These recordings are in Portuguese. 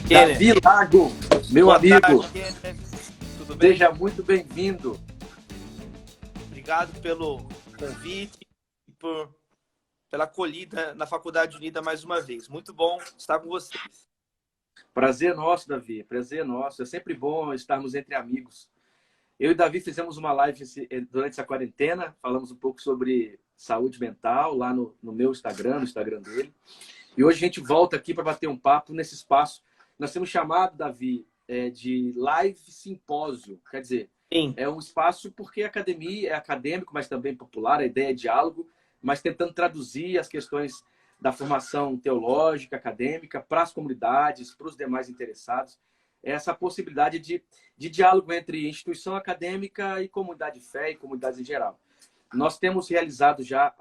Kenner. Davi Lago, meu Boa amigo, tarde, Kenner. Tudo bem? seja muito bem-vindo. Obrigado pelo convite e pela acolhida na Faculdade Unida mais uma vez. Muito bom estar com vocês. Prazer nosso, Davi, prazer nosso. É sempre bom estarmos entre amigos. Eu e Davi fizemos uma live durante essa quarentena, falamos um pouco sobre saúde mental lá no meu Instagram, no Instagram dele. E hoje a gente volta aqui para bater um papo nesse espaço. Nós temos chamado, Davi, de live simpósio. Quer dizer, Sim, é um espaço porque a academia é acadêmico, mas também popular, a ideia é diálogo, mas tentando traduzir as questões da formação teológica, acadêmica, para as comunidades, para os demais interessados. Essa possibilidade de diálogo entre instituição acadêmica e comunidade de fé e comunidades em geral. Nós temos realizado já,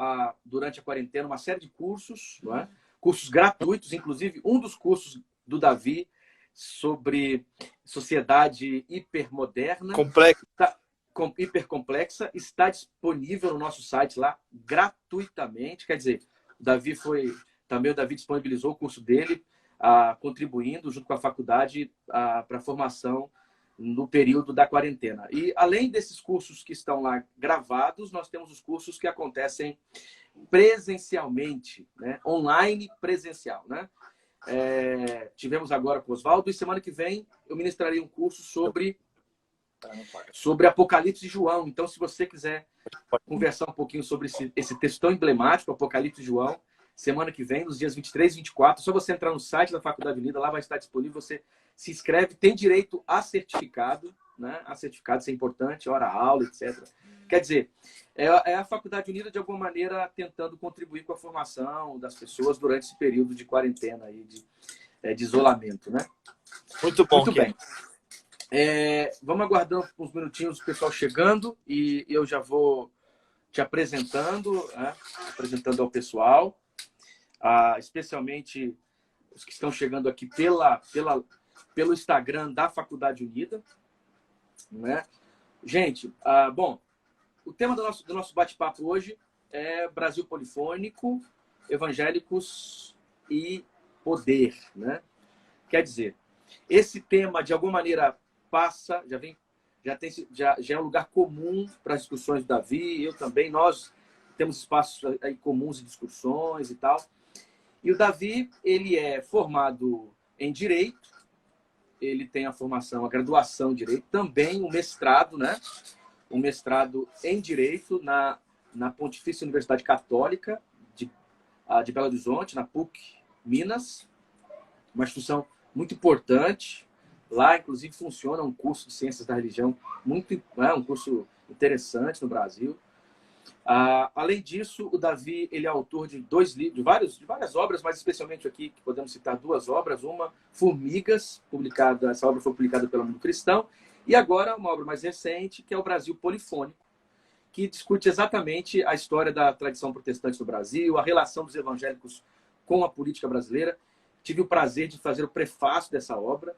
durante a quarentena, uma série de cursos, não é? Cursos gratuitos, inclusive um dos cursos do Davi sobre sociedade hipermoderna, complexo. hipercomplexa, está disponível no nosso site lá gratuitamente. Quer dizer, o Davi disponibilizou o curso dele, contribuindo junto com a faculdade para a formação no período da quarentena. E além desses cursos que estão lá gravados, nós temos os cursos que acontecem presencialmente, né? Online presencial, né? Tivemos agora com o Oswaldo, e semana que vem eu ministrarei um curso sobre Apocalipse de João. Então, se você quiser conversar um pouquinho sobre esse texto tão emblemático, Apocalipse de João, semana que vem, nos dias 23 e 24, só você entrar no site da Faculdade Unida, lá vai estar disponível, você se inscreve, tem direito a certificado, né? A certificado, isso é importante, hora-aula, etc. Quer dizer, é a Faculdade Unida, de alguma maneira, tentando contribuir com a formação das pessoas durante esse período de quarentena, aí, de isolamento, né? Muito bom, Muito Kenner. bem. Vamos aguardando uns minutinhos o pessoal chegando e eu já vou te apresentando, né? Apresentando ao pessoal, especialmente os que estão chegando aqui pelo Instagram da Faculdade Unida, né? Gente, bom, o tema do nosso bate-papo hoje é Brasil polifônico, evangélicos e poder, né? Quer dizer, esse tema de alguma maneira passa, já é um lugar comum para as discussões do Davi, eu também, nós temos espaços aí comuns de discussões e tal. E o Davi, ele é formado em Direito, ele tem a formação, a graduação em Direito, também um mestrado, né? Um mestrado em Direito na Pontifícia Universidade Católica de Belo Horizonte, na PUC Minas, uma instituição muito importante. Lá, inclusive, funciona um curso de Ciências da Religião, um curso interessante no Brasil. Além disso, o Davi, ele é autor de 2 livros, de várias obras, mas especialmente aqui que podemos citar 2 obras. Uma, Formigas, essa obra foi publicada pelo Mundo Cristão, e agora uma obra mais recente, que é o Brasil Polifônico, que discute exatamente a história da tradição protestante no Brasil, a relação dos evangélicos com a política brasileira. Tive o prazer de fazer o prefácio dessa obra,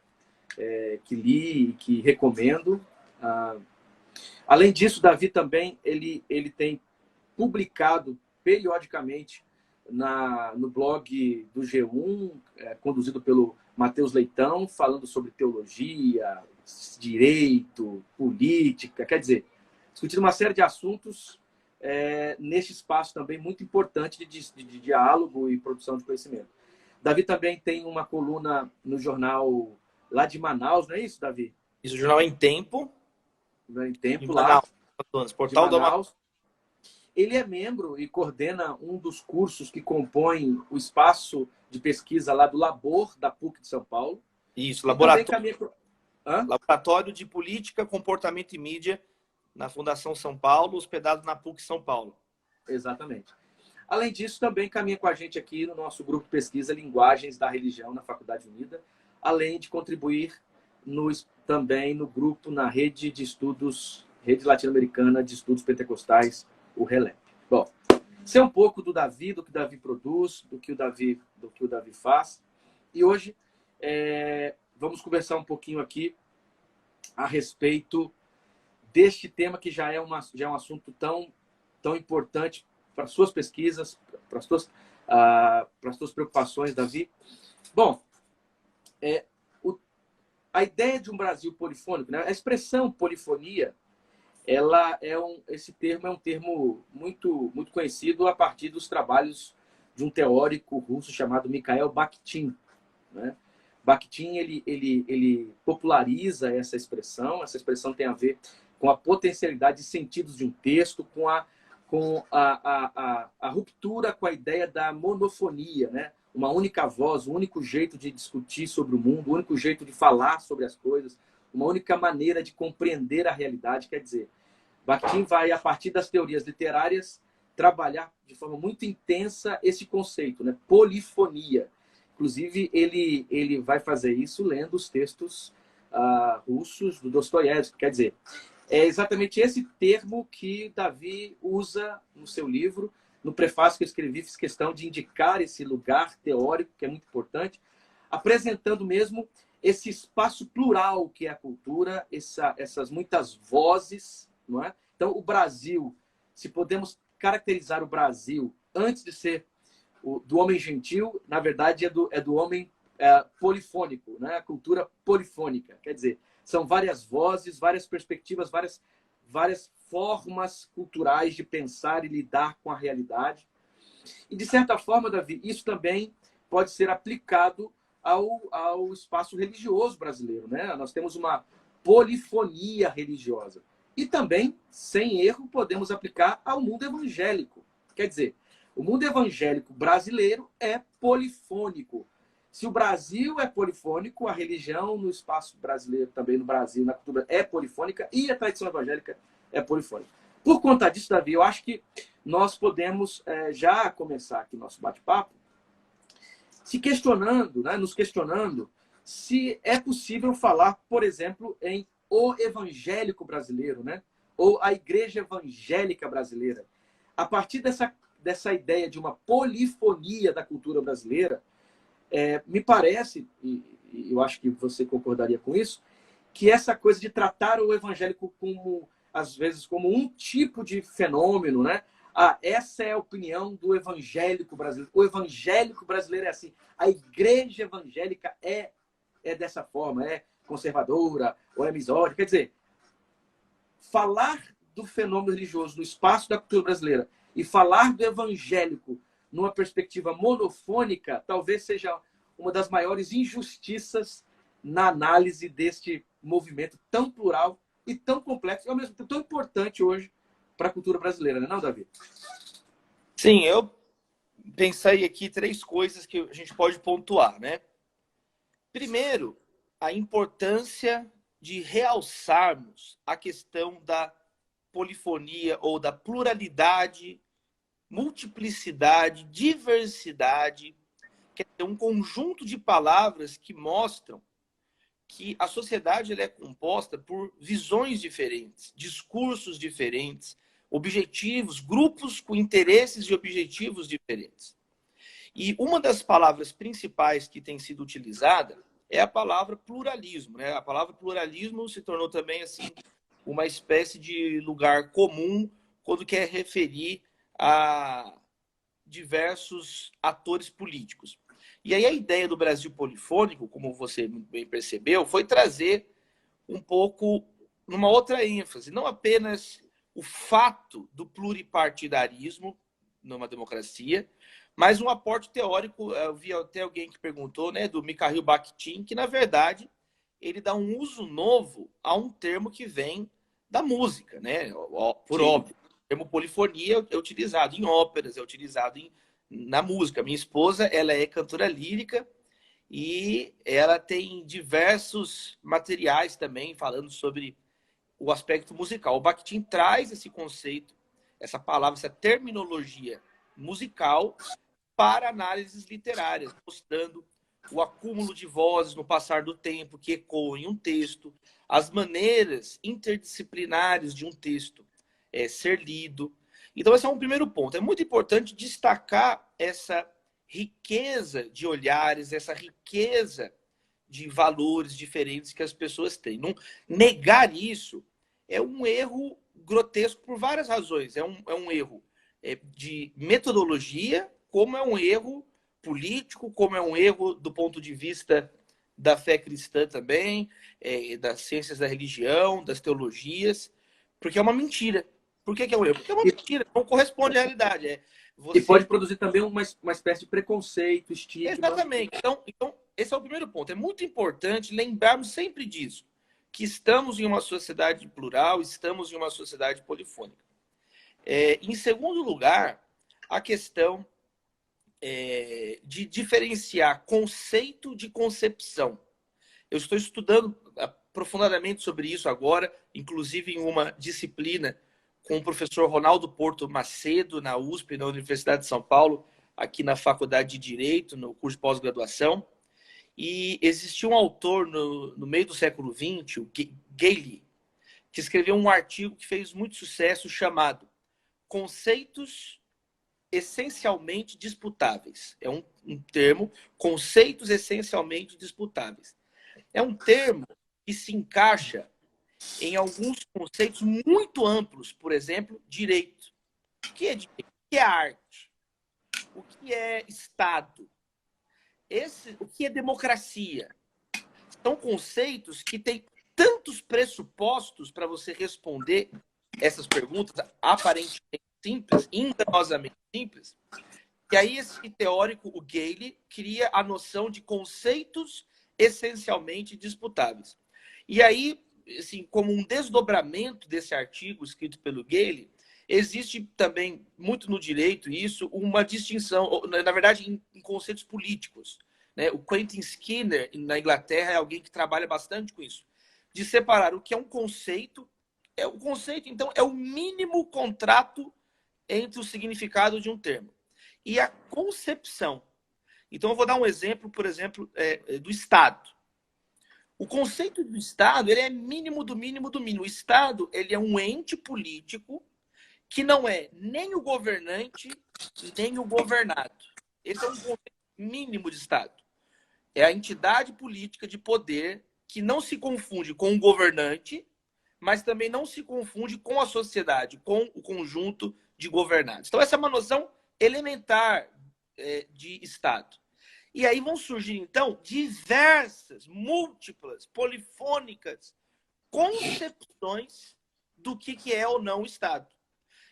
que li e que recomendo. Além disso, Davi também ele tem publicado periodicamente no blog do G1, conduzido pelo Matheus Leitão, falando sobre teologia, direito, política, quer dizer, discutindo uma série de assuntos neste espaço também muito importante de diálogo e produção de conhecimento. Davi também tem uma coluna no jornal lá de Manaus, não é isso, Davi? Isso, o jornal Em Tempo, Em de Tempo, lá Manaus, de Portal do Amapá. Manaus. Ele é membro e coordena um dos cursos que compõem o espaço de pesquisa lá do Labor, da PUC de São Paulo. Isso, E também caminha... Laboratório de Política, Comportamento e Mídia, na Fundação São Paulo, hospedado na PUC São Paulo. Exatamente. Além disso, também caminha com a gente aqui no nosso grupo de pesquisa Linguagens da Religião na Faculdade Unida, além de contribuir também no grupo, na rede de estudos, Rede Latino-Americana de Estudos Pentecostais, o RELEP. Bom, isso é um pouco do Davi, do que o Davi produz, do que o Davi faz. E hoje vamos conversar um pouquinho aqui a respeito deste tema que já é um assunto tão importante para as suas pesquisas, para as suas preocupações, Davi. Bom, a ideia de um Brasil polifônico, né? A expressão polifonia, esse termo é um termo muito conhecido a partir dos trabalhos de um teórico russo chamado Mikhail Bakhtin, né? Bakhtin ele populariza essa expressão. Essa expressão tem a ver com a potencialidade de sentidos de um texto, com a ruptura com a ideia da monofonia, né? Uma única voz, um único jeito de discutir sobre o mundo, um único jeito de falar sobre as coisas, uma única maneira de compreender a realidade. Quer dizer, Bakhtin vai, a partir das teorias literárias, trabalhar de forma muito intensa esse conceito, né? Polifonia. Inclusive, ele vai fazer isso lendo os textos russos do Dostoiévski. Quer dizer, é exatamente esse termo que Davi usa no seu livro. No prefácio que eu escrevi, fiz questão de indicar esse lugar teórico, que é muito importante, apresentando mesmo esse espaço plural que é a cultura, essas muitas vozes, não é? Então, o Brasil, se podemos caracterizar o Brasil antes de ser do homem gentil, na verdade é do homem polifônico, né? A cultura polifônica. Quer dizer, são várias vozes, várias perspectivas, várias formas culturais de pensar e lidar com a realidade. E, de certa forma, Davi, isso também pode ser aplicado ao espaço religioso brasileiro, né? Nós temos uma polifonia religiosa. E também, sem erro, podemos aplicar ao mundo evangélico. Quer dizer, o mundo evangélico brasileiro é polifônico. Se o Brasil é polifônico, a religião no espaço brasileiro, também no Brasil, na cultura, é polifônica, e a tradição evangélica é polifônica. Por conta disso, Davi, eu acho que nós podemos já começar aqui nosso bate-papo se questionando, né, nos questionando se é possível falar, por exemplo, em o evangélico brasileiro, né, ou a igreja evangélica brasileira. A partir dessa ideia de uma polifonia da cultura brasileira, me parece, e eu acho que você concordaria com isso, que essa coisa de tratar o evangélico como, às vezes, como um tipo de fenômeno, né? Essa é a opinião do evangélico brasileiro. O evangélico brasileiro é assim. A igreja evangélica é dessa forma, é conservadora ou é misógina. Quer dizer, falar do fenômeno religioso no espaço da cultura brasileira e falar do evangélico numa perspectiva monofônica, talvez seja uma das maiores injustiças na análise deste movimento tão plural e tão complexo, e ao mesmo tempo tão importante hoje para a cultura brasileira, não é, Davi? Sim, eu pensei aqui 3 coisas que a gente pode pontuar, né? Primeiro, a importância de realçarmos a questão da polifonia ou da pluralidade, multiplicidade, diversidade, quer dizer, um conjunto de palavras que mostram que a sociedade ela é composta por visões diferentes, discursos diferentes, objetivos, grupos com interesses e objetivos diferentes. E uma das palavras principais que tem sido utilizada é a palavra pluralismo, né? A palavra pluralismo se tornou também assim uma espécie de lugar comum quando quer referir a diversos atores políticos. E aí a ideia do Brasil polifônico, como você muito bem percebeu, foi trazer um pouco numa outra ênfase, não apenas o fato do pluripartidarismo numa democracia, mas um aporte teórico. Eu vi até alguém que perguntou, né, do Mikhail Bakhtin, que na verdade ele dá um uso novo a um termo que vem da música, né? Por óbvio. O termo polifonia é utilizado em óperas, é utilizado na música. Minha esposa, ela é cantora lírica e ela tem diversos materiais também falando sobre o aspecto musical. O Bakhtin traz esse conceito, essa palavra, essa terminologia musical para análises literárias, mostrando o acúmulo de vozes no passar do tempo que ecoam em um texto, as maneiras interdisciplinares de um texto ser lido. Então, esse é um primeiro ponto. É muito importante destacar essa riqueza de olhares, essa riqueza de valores diferentes que as pessoas têm. Não negar isso é um erro grotesco por várias razões. É um erro de metodologia, como é um erro político, como é um erro do ponto de vista da fé cristã também, das ciências da religião, das teologias, porque é uma mentira. Por que é um erro? Porque é uma mentira, não corresponde à realidade. E pode produzir também uma espécie de preconceito, estigma. Exatamente. Então, esse é o primeiro ponto. É muito importante lembrarmos sempre disso, que estamos em uma sociedade plural, estamos em uma sociedade polifônica. Em segundo lugar, a questão de diferenciar conceito de concepção. Eu estou estudando aprofundadamente sobre isso agora, inclusive em uma disciplina com o professor Ronaldo Porto Macedo, na USP, na Universidade de São Paulo, aqui na Faculdade de Direito, no curso de pós-graduação. E existia um autor no meio do século XX, o Gailey, que escreveu um artigo que fez muito sucesso chamado Conceitos Essencialmente Disputáveis. É um termo, conceitos essencialmente disputáveis. É um termo que se encaixa em alguns conceitos muito amplos, por exemplo, direito. O que é direito? O que é arte? O que é Estado? O que é democracia? São conceitos que têm tantos pressupostos para você responder essas perguntas aparentemente simples, enganosamente simples, que aí esse teórico, o Gailey, cria a noção de conceitos essencialmente disputáveis. E aí, assim, como um desdobramento desse artigo escrito pelo Gailey, existe também, muito no direito, isso, uma distinção, na verdade, em conceitos políticos. Né? O Quentin Skinner, na Inglaterra, é alguém que trabalha bastante com isso, de separar o que é um conceito. O conceito, então, é o mínimo contrato entre o significado de um termo e a concepção. Então, eu vou dar um exemplo, por exemplo, do Estado. O conceito do Estado, ele é mínimo do mínimo do mínimo. O Estado, ele é um ente político que não é nem o governante, nem o governado. Esse é um conceito mínimo de Estado. É a entidade política de poder que não se confunde com o governante, mas também não se confunde com a sociedade, com o conjunto de governados. Então, essa é uma noção elementar de Estado. E aí vão surgir, então, diversas, múltiplas, polifônicas concepções do que é ou não o Estado.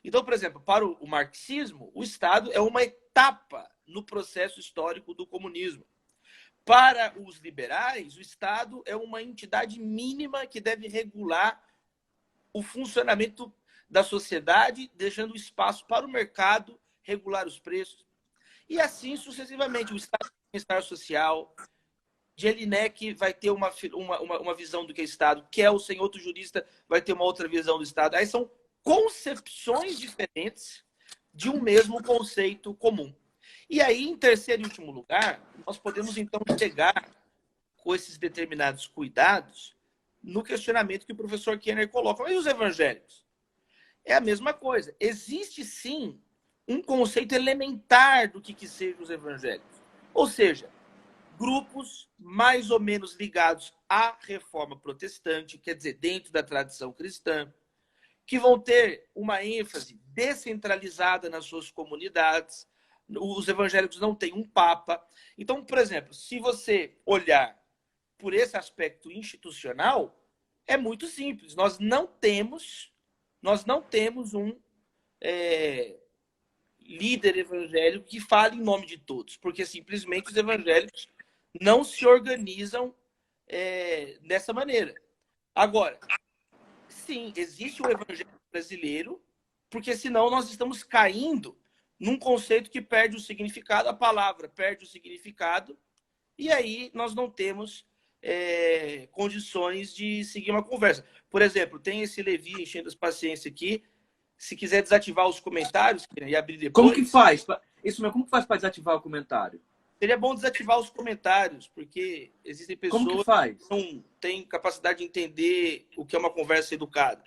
Então, por exemplo, para o marxismo, o Estado é uma etapa no processo histórico do comunismo. Para os liberais, o Estado é uma entidade mínima que deve regular o funcionamento da sociedade, deixando espaço para o mercado regular os preços. E assim sucessivamente. O Estado de Bem-Estar Social, Jelinek vai ter uma visão do que é Estado, Kelsen, outro jurista, vai ter uma outra visão do Estado. Aí são concepções diferentes de um mesmo conceito comum. E aí, em terceiro e último lugar, nós podemos então chegar com esses determinados cuidados no questionamento que o professor Kenner coloca. Mas e os evangélicos? É a mesma coisa. Existe, sim, um conceito elementar do que sejam os evangélicos. Ou seja, grupos mais ou menos ligados à reforma protestante, quer dizer, dentro da tradição cristã, que vão ter uma ênfase descentralizada nas suas comunidades. Os evangélicos não têm um papa. Então, por exemplo, se você olhar por esse aspecto institucional, é muito simples. Nós não temos um líder evangélico que fale em nome de todos, porque simplesmente os evangélicos não se organizam dessa maneira. Agora, sim, existe o evangelho brasileiro, porque senão nós estamos caindo num conceito que perde o significado, a palavra perde o significado, e aí nós não temos condições de seguir uma conversa. Por exemplo, tem esse Levi enchendo as paciências aqui. Se quiser desativar os comentários e abrir depois... Como que faz? Isso mesmo, como que faz para desativar o comentário? Seria bom desativar os comentários, porque existem pessoas que não têm capacidade de entender o que é uma conversa educada.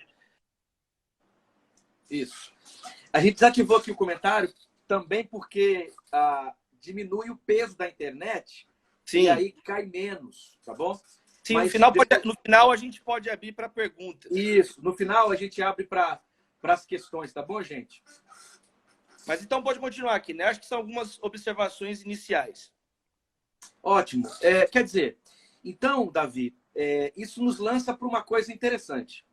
Isso. A gente desativou aqui o comentário também porque diminui o peso da internet. Sim. E aí cai menos, tá bom? Sim, mas no final a gente pode abrir para perguntas. Isso, no final a gente abre para as questões, tá bom, gente? Mas então pode continuar aqui, né? Acho que são algumas observações iniciais. Ótimo. Quer dizer, Então, Davi, isso nos lança para uma coisa interessante.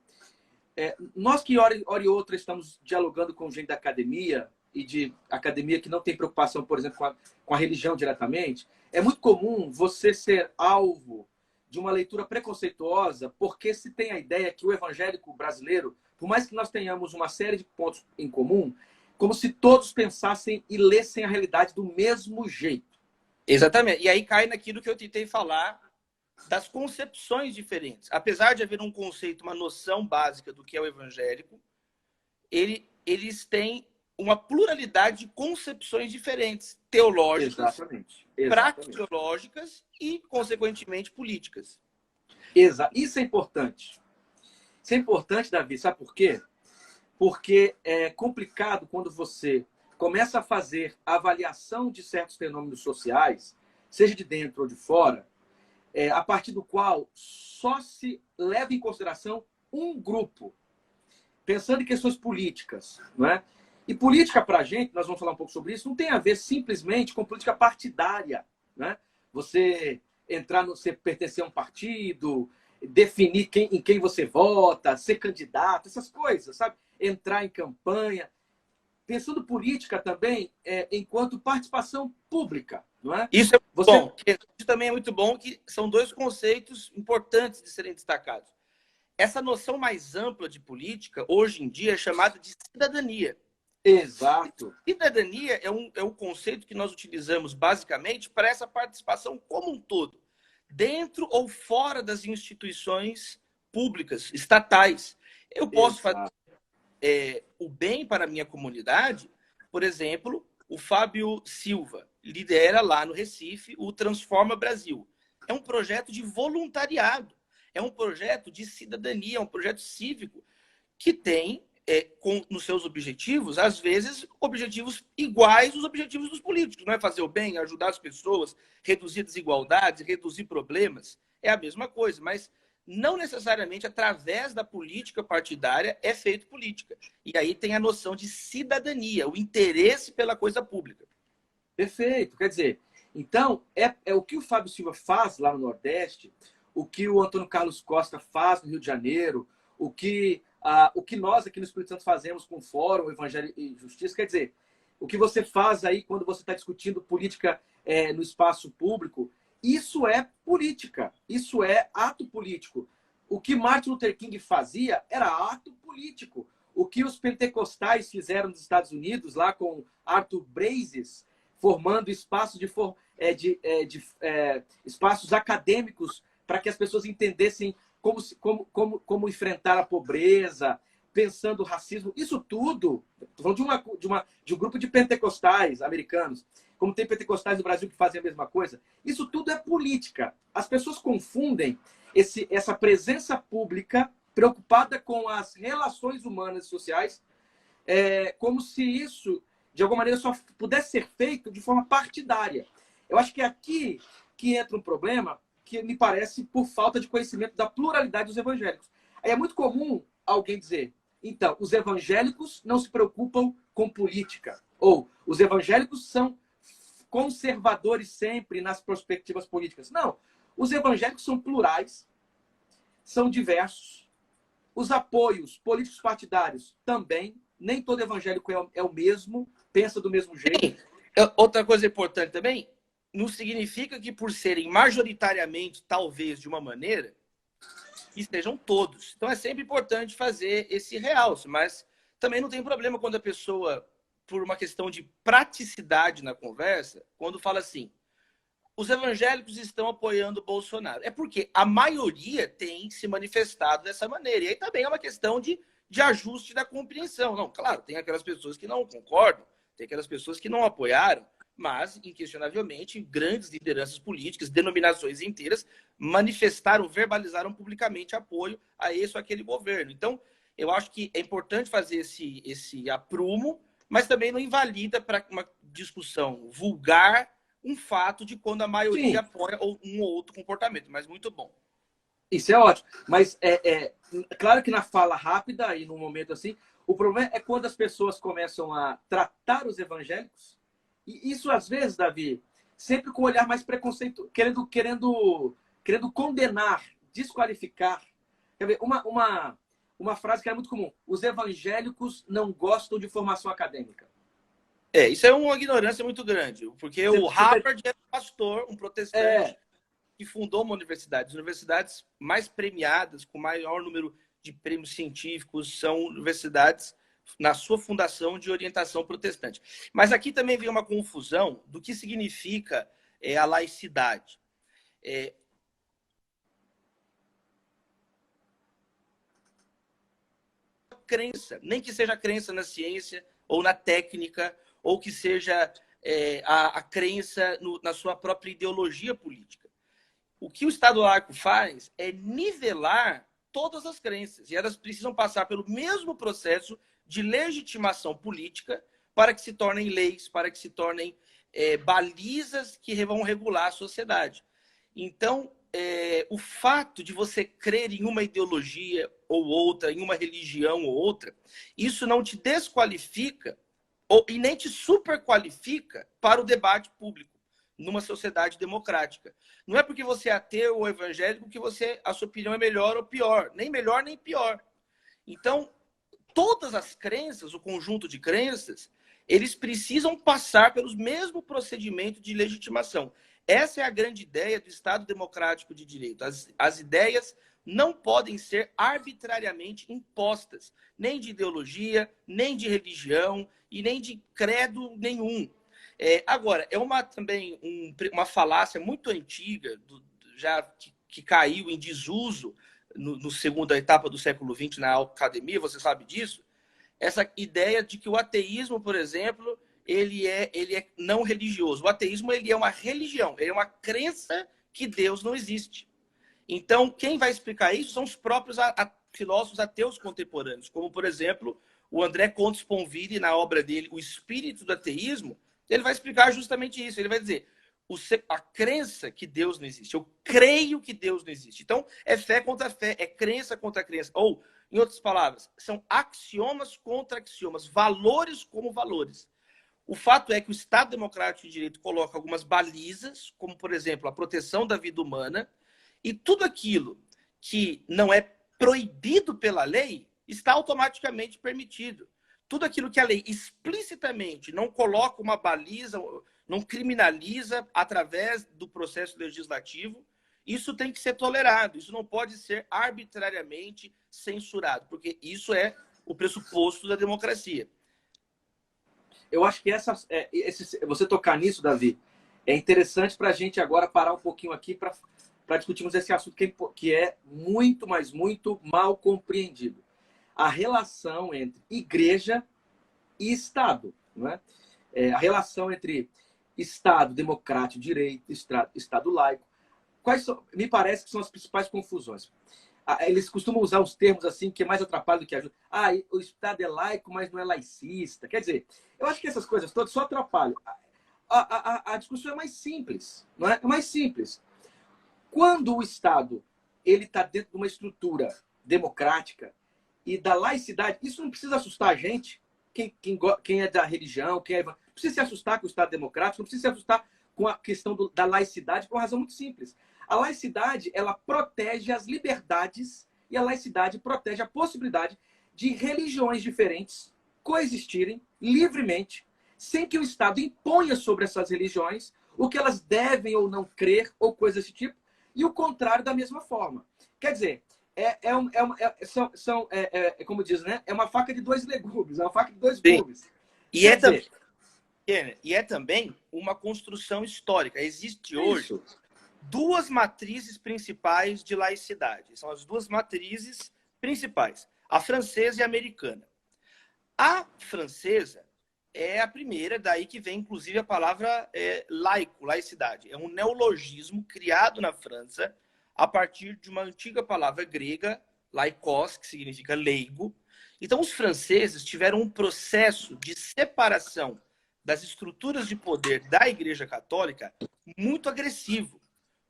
Nós que, hora e outra, estamos dialogando com gente da academia e de academia que não tem preocupação, por exemplo, com a religião diretamente, é muito comum você ser alvo de uma leitura preconceituosa, porque se tem a ideia que o evangélico brasileiro, por mais que nós tenhamos uma série de pontos em comum, como se todos pensassem e lessem a realidade do mesmo jeito. Exatamente. E aí cai naquilo que eu tentei falar das concepções diferentes. Apesar de haver um conceito, uma noção básica do que é o evangélico, eles têm uma pluralidade de concepções diferentes, teológicas, prático-teológicas e, consequentemente, políticas. Isso é importante. Isso é importante, Davi, sabe por quê? Porque é complicado quando você começa a fazer avaliação de certos fenômenos sociais, seja de dentro ou de fora, a partir do qual só se leva em consideração um grupo, pensando em questões políticas, não é? E política, para a gente, nós vamos falar um pouco sobre isso, não tem a ver simplesmente com política partidária, né? Você você pertencer a um partido, definir em quem você vota, ser candidato, essas coisas, sabe? Entrar em campanha. Pensando política também enquanto participação pública, não é? Isso é muito bom. Isso também é muito bom, que são dois conceitos importantes de serem destacados. Essa noção mais ampla de política, hoje em dia, é chamada de cidadania. Exato. Cidadania é um conceito que nós utilizamos basicamente para essa participação como um todo, dentro ou fora das instituições públicas, estatais. Eu posso fazer o bem para a minha comunidade. Por exemplo, o Fábio Silva lidera lá no Recife o Transforma Brasil. É um projeto de voluntariado, é um projeto de cidadania, é um projeto cívico que tem nos seus objetivos, às vezes, objetivos iguais aos objetivos dos políticos. Não é fazer o bem, ajudar as pessoas, reduzir desigualdades, reduzir problemas. É a mesma coisa, mas não necessariamente através da política partidária é feito política. E aí tem a noção de cidadania, o interesse pela coisa pública. Perfeito. Quer dizer, então, é o que o Fábio Silva faz lá no Nordeste, o que o Antônio Carlos Costa faz no Rio de Janeiro, o que nós aqui no Espírito Santo fazemos com o Fórum Evangelho e Justiça. Quer dizer, o que você faz aí quando você está discutindo política no espaço público, isso é política, isso é ato político. O que Martin Luther King fazia era ato político. O que os pentecostais fizeram nos Estados Unidos, lá com Arthur Brazes, formando espaços espaços acadêmicos para que as pessoas entendessem como enfrentar a pobreza, pensando o racismo. Isso tudo, estou falando de um grupo de pentecostais americanos, como tem pentecostais no Brasil que fazem a mesma coisa. Isso tudo é política. As pessoas confundem essa presença pública preocupada com as relações humanas e sociais, como se isso, de alguma maneira, só pudesse ser feito de forma partidária. Eu acho que é aqui que entra um problema que me parece por falta de conhecimento da pluralidade dos evangélicos. Aí é muito comum alguém dizer, então, os evangélicos não se preocupam com política, ou os evangélicos são conservadores sempre nas perspectivas políticas. Não, os evangélicos são plurais, são diversos. Os apoios políticos partidários também, nem todo evangélico é o mesmo, pensa do mesmo jeito. Sim. Outra coisa importante também, não significa que por serem majoritariamente, talvez, de uma maneira, estejam todos. Então é sempre importante fazer esse realce, mas também não tem problema quando a pessoa, por uma questão de praticidade na conversa, quando fala assim, os evangélicos estão apoiando o Bolsonaro. É porque a maioria tem se manifestado dessa maneira. E aí também é uma questão de ajuste da compreensão. Não, claro, tem aquelas pessoas que não concordam, tem aquelas pessoas que não apoiaram, mas, inquestionavelmente, grandes lideranças políticas, denominações inteiras, manifestaram, verbalizaram publicamente apoio a esse ou aquele governo. Então, eu acho que é importante fazer esse aprumo, mas também não invalida para uma discussão vulgar um fato de quando a maioria apoia um ou outro comportamento, mas muito bom. Isso é ótimo. Mas claro que na fala rápida e num momento assim, o problema é quando as pessoas começam a tratar os evangélicos. E isso, às vezes, Davi, sempre com um olhar mais preconceituoso, querendo querendo condenar, desqualificar. Quer ver, uma frase que é muito comum: os evangélicos não gostam de formação acadêmica. Isso é uma ignorância muito grande, porque o Harvard é um pastor, um protestante, que fundou uma universidade. As universidades mais premiadas, com maior número de prêmios científicos, são universidades na sua fundação de orientação protestante. Mas aqui também vem uma confusão do que significa a laicidade. Crença, nem que seja crença na ciência ou na técnica, ou que seja a crença na sua própria ideologia política. O que o Estado laico faz é nivelar todas as crenças, e elas precisam passar pelo mesmo processo de legitimação política para que se tornem leis, para que se tornem balizas que vão regular a sociedade. Então, o fato de você crer em uma ideologia ou outra, em uma religião ou outra, isso não te desqualifica e nem te superqualifica para o debate público numa sociedade democrática. Não é porque você é ateu ou evangélico que a sua opinião é melhor ou pior. Nem melhor, nem pior. Então, todas as crenças, o conjunto de crenças, eles precisam passar pelos mesmos procedimentos de legitimação. Essa é a grande ideia do Estado Democrático de Direito. As ideias não podem ser arbitrariamente impostas, nem de ideologia, nem de religião e nem de credo nenhum. Agora, também uma falácia muito antiga, que caiu em desuso no segunda etapa do século XX na academia, você sabe disso, essa ideia de que o ateísmo, por exemplo, ele é não religioso. O ateísmo ele é uma religião, ele é uma crença que Deus não existe. Então, quem vai explicar isso são os próprios filósofos ateus contemporâneos, como, por exemplo, o André Comte-Sponville, na obra dele, O Espírito do Ateísmo, ele vai explicar justamente isso. Ele vai dizer, a crença que Deus não existe. Eu creio que Deus não existe. Então, é fé contra fé, é crença contra crença. Ou, em outras palavras, são axiomas contra axiomas, valores como valores. O fato é que o Estado Democrático de Direito coloca algumas balizas, como, por exemplo, a proteção da vida humana, e tudo aquilo que não é proibido pela lei está automaticamente permitido. Tudo aquilo que a lei explicitamente não coloca uma baliza, não criminaliza através do processo legislativo, isso tem que ser tolerado. Isso não pode ser arbitrariamente censurado, porque isso é o pressuposto da democracia. Eu acho que você tocar nisso, Davi, é interessante para a gente agora parar um pouquinho aqui para discutirmos esse assunto que é muito, mas muito mal compreendido. A relação entre igreja e Estado. Não é? A relação entre Estado democrático, direito, Estado laico. Me parece que são as principais confusões. Eles costumam usar os termos assim que é mais atrapalham do que ajuda. O Estado é laico, mas não é laicista. Quer dizer, eu acho que essas coisas todas só atrapalham. A discussão é mais simples. Não é? É mais simples. Quando o Estado está dentro de uma estrutura democrática e da laicidade, isso não precisa assustar a gente, quem é da religião, não precisa se assustar com o Estado democrático, não precisa se assustar com a questão da laicidade, por uma razão muito simples. A laicidade, ela protege as liberdades e a laicidade protege a possibilidade de religiões diferentes coexistirem livremente, sem que o Estado imponha sobre essas religiões o que elas devem ou não crer, ou coisas desse tipo, e o contrário da mesma forma. Quer dizer, como diz, né? É uma faca de dois legumes, é uma faca de dois gumes. E é também uma construção histórica. Existe hoje duas matrizes principais de laicidade. São as duas matrizes principais, a francesa e a americana. A francesa é a primeira, daí que vem, inclusive, a palavra laico, laicidade. É um neologismo criado na França a partir de uma antiga palavra grega, laikos, que significa leigo. Então, os franceses tiveram um processo de separação das estruturas de poder da Igreja Católica muito agressivo,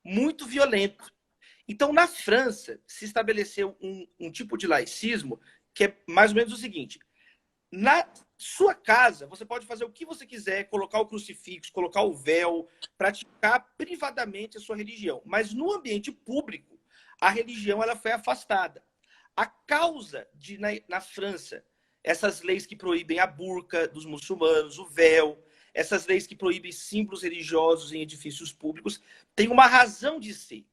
muito violento. Então, na França, se estabeleceu um tipo de laicismo que é mais ou menos o seguinte: Sua casa, você pode fazer o que você quiser, colocar o crucifixo, colocar o véu, praticar privadamente a sua religião. Mas no ambiente público, a religião ela foi afastada. A causa de, na França, essas leis que proíbem a burca dos muçulmanos, o véu, essas leis que proíbem símbolos religiosos em edifícios públicos, tem uma razão de ser.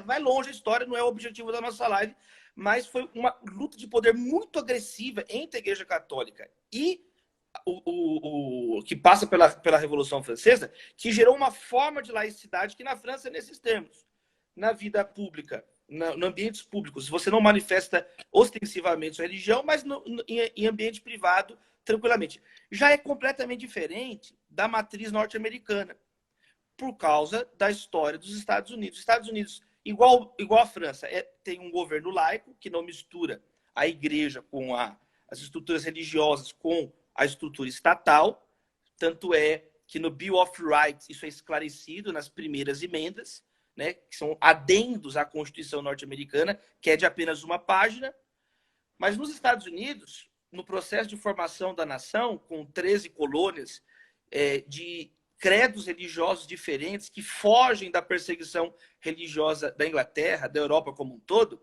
Vai longe a história, não é o objetivo da nossa live, mas foi uma luta de poder muito agressiva entre a Igreja Católica e que passa pela Revolução Francesa, que gerou uma forma de laicidade que na França é nesses termos. Na vida pública, no ambientes públicos, você não manifesta ostensivamente sua religião, mas em ambiente privado, tranquilamente. Já é completamente diferente da matriz norte-americana, por causa da história dos Estados Unidos. Os Estados Unidos, igual a França, tem um governo laico que não mistura a igreja com as estruturas religiosas com a estrutura estatal. Tanto é que no Bill of Rights isso é esclarecido nas primeiras emendas, né, que são adendos à Constituição norte-americana, que é de apenas uma página. Mas nos Estados Unidos, no processo de formação da nação, com 13 colônias de credos religiosos diferentes que fogem da perseguição religiosa da Inglaterra, da Europa como um todo,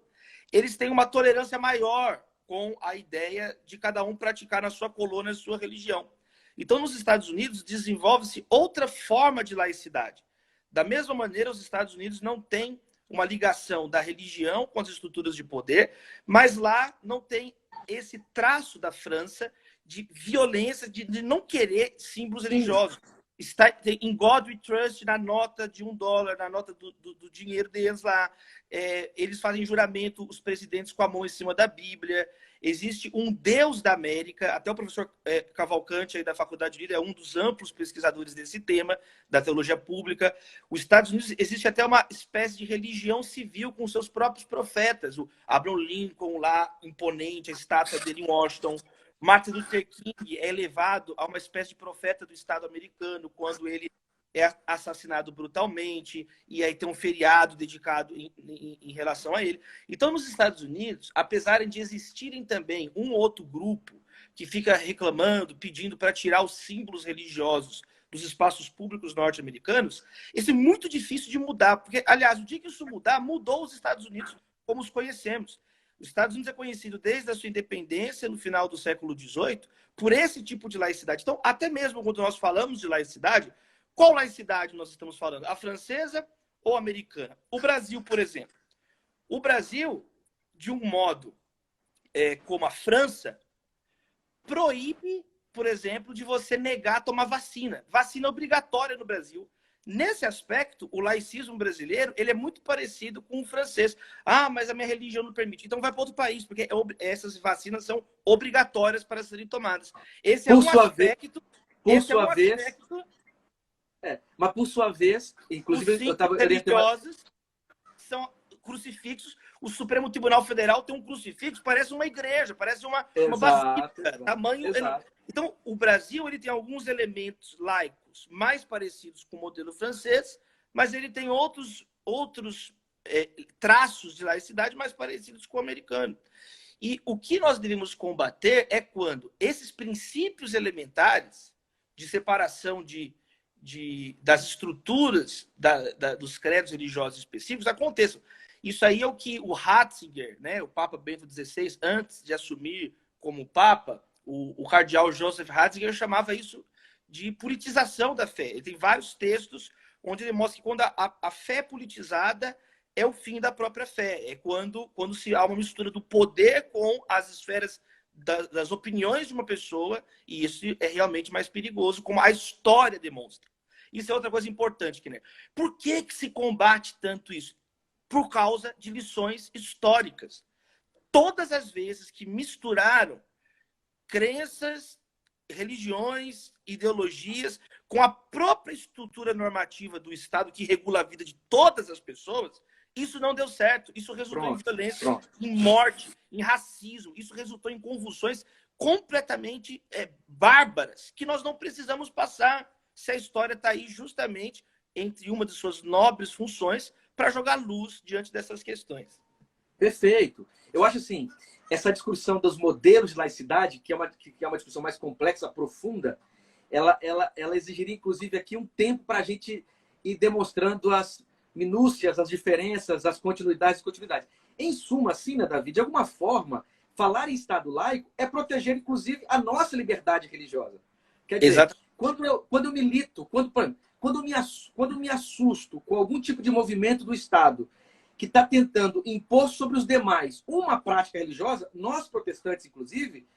eles têm uma tolerância maior com a ideia de cada um praticar na sua colônia a sua religião. Então, nos Estados Unidos, desenvolve-se outra forma de laicidade. Da mesma maneira, os Estados Unidos não têm uma ligação da religião com as estruturas de poder, mas lá não tem esse traço da França de violência, de não querer símbolos religiosos. Está em God We Trust, na nota de $1, na nota do dinheiro deles lá. Eles fazem juramento, os presidentes com a mão em cima da Bíblia. Existe um Deus da América, até o professor Cavalcante aí da Faculdade de Unida é um dos amplos pesquisadores desse tema, da teologia pública. Os Estados Unidos existe até uma espécie de religião civil com seus próprios profetas. O Abraham Lincoln lá, imponente, a estátua dele em Washington. Martin Luther King é elevado a uma espécie de profeta do Estado americano quando ele é assassinado brutalmente, e aí tem um feriado dedicado em relação a ele. Então, nos Estados Unidos, apesar de existirem também um outro grupo que fica reclamando, pedindo para tirar os símbolos religiosos dos espaços públicos norte-americanos, isso é muito difícil de mudar, porque, aliás, o dia que isso mudar, mudou os Estados Unidos como os conhecemos. Os Estados Unidos é conhecido desde a sua independência, no final do século XVIII, por esse tipo de laicidade. Então, até mesmo quando nós falamos de laicidade, qual laicidade nós estamos falando? A francesa ou a americana? O Brasil, por exemplo. O Brasil, de um modo como a França, proíbe, por exemplo, de você negar tomar vacina. Vacina obrigatória no Brasil. Nesse aspecto, o laicismo brasileiro ele é muito parecido com o francês. Ah, mas a minha religião não permite. Então vai para outro país, porque essas vacinas são obrigatórias para serem tomadas. Esse é um aspecto... Mas por sua vez, inclusive, os símbolos religiosos são crucifixos. O Supremo Tribunal Federal tem um crucifixo, parece uma igreja, parece uma basílica. Tamanho. Então, o Brasil ele tem alguns elementos laicos mais parecidos com o modelo francês, mas ele tem outros traços de laicidade mais parecidos com o americano. E o que nós devemos combater é quando esses princípios elementares de separação das estruturas dos credos religiosos específicos aconteçam. Isso aí é o que o Ratzinger, né, o Papa Bento XVI, antes de assumir como Papa, o cardeal Joseph Ratzinger chamava isso de politização da fé. Ele tem vários textos onde ele mostra que quando a fé é politizada é o fim da própria fé. É quando se há uma mistura do poder com as esferas das opiniões de uma pessoa, e isso é realmente mais perigoso, como a história demonstra. Isso é outra coisa importante, Kiner. Por que se combate tanto isso? Por causa de lições históricas. Todas as vezes que misturaram crenças, religiões, ideologias com a própria estrutura normativa do Estado que regula a vida de todas as pessoas, isso não deu certo. Isso resultou em violência, em morte, em racismo. Isso resultou em convulsões completamente bárbaras que nós não precisamos passar se a história está aí justamente entre uma de suas nobres funções para jogar luz diante dessas questões. Perfeito. Eu acho assim, essa discussão dos modelos de laicidade, que é uma discussão mais complexa, profunda, ela exigiria, inclusive, aqui um tempo para a gente ir demonstrando as minúcias, as diferenças, as continuidades e continuidades. Em suma, assim, né, Davi, de alguma forma, falar em Estado laico é proteger, inclusive, a nossa liberdade religiosa. Quer dizer, Exato. quando eu milito, quando me assusto com algum tipo de movimento do Estado que está tentando impor sobre os demais uma prática religiosa, nós protestantes, inclusive,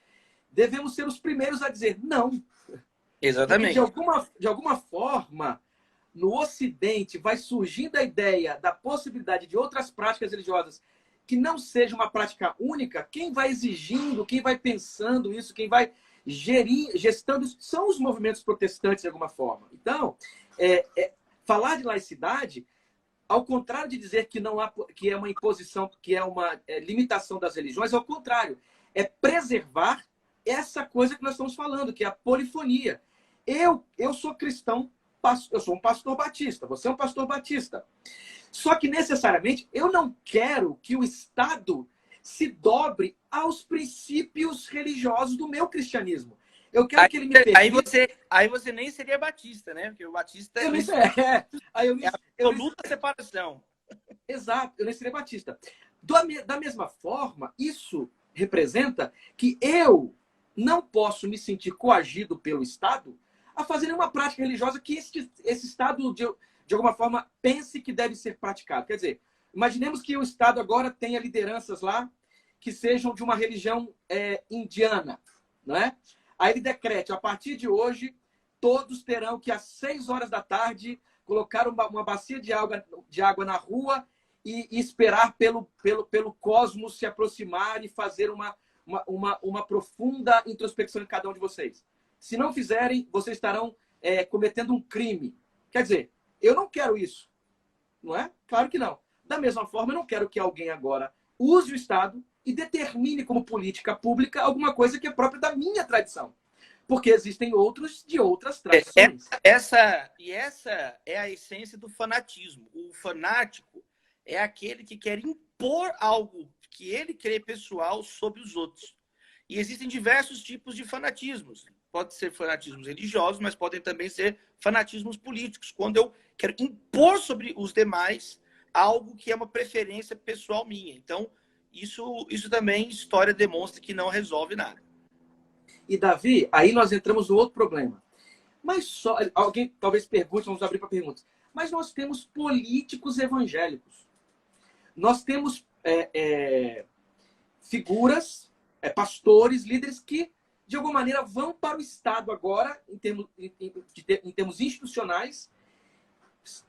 devemos ser os primeiros a dizer não. Porque, Exatamente. de alguma forma, no Ocidente, vai surgindo a ideia da possibilidade de outras práticas religiosas que não seja uma prática única. Quem vai exigindo, quem vai pensando isso, quem vai gestando isso, são os movimentos protestantes, de alguma forma. Então, falar de laicidade, ao contrário de dizer que não há, que é uma imposição, que é uma limitação das religiões, ao contrário, é preservar essa coisa que nós estamos falando, que é a polifonia. Eu sou cristão, eu sou um pastor batista, você é um pastor batista. Só que, necessariamente, eu não quero que o Estado se dobre aos princípios religiosos do meu cristianismo. Eu quero que ele me permita... Aí você nem seria batista, né? Porque o batista Eu nem sei, é absoluta separação. Exato, eu nem seria batista. Da mesma forma, isso representa que eu não posso me sentir coagido pelo Estado a fazer nenhuma prática religiosa que esse Estado, de alguma forma, pense que deve ser praticado. Quer dizer, imaginemos que o Estado agora tenha lideranças lá que sejam de uma religião indiana, não é? Aí ele decrete, a partir de hoje, todos terão que, às 6 horas da tarde, colocar uma bacia de água na rua e esperar pelo cosmos se aproximar e fazer uma profunda introspecção em cada um de vocês. Se não fizerem, vocês estarão cometendo um crime. Quer dizer, eu não quero isso. Não é? Claro que não. Da mesma forma, eu não quero que alguém agora use o Estado e determine como política pública alguma coisa que é própria da minha tradição. Porque existem outros de outras tradições. Essa é a essência do fanatismo. O fanático é aquele que quer impor algo que ele crê pessoal sobre os outros. E existem diversos tipos de fanatismos. Pode ser fanatismos religiosos, mas podem também ser fanatismos políticos, quando eu quero impor sobre os demais algo que é uma preferência pessoal minha. Então, isso também, história demonstra que não resolve nada. E, Davi, aí nós entramos no outro problema. Mas só alguém talvez pergunte, vamos abrir para perguntas. Mas nós temos políticos evangélicos. Nós temos figuras, pastores, líderes que, de alguma maneira, vão para o Estado agora, em termos institucionais,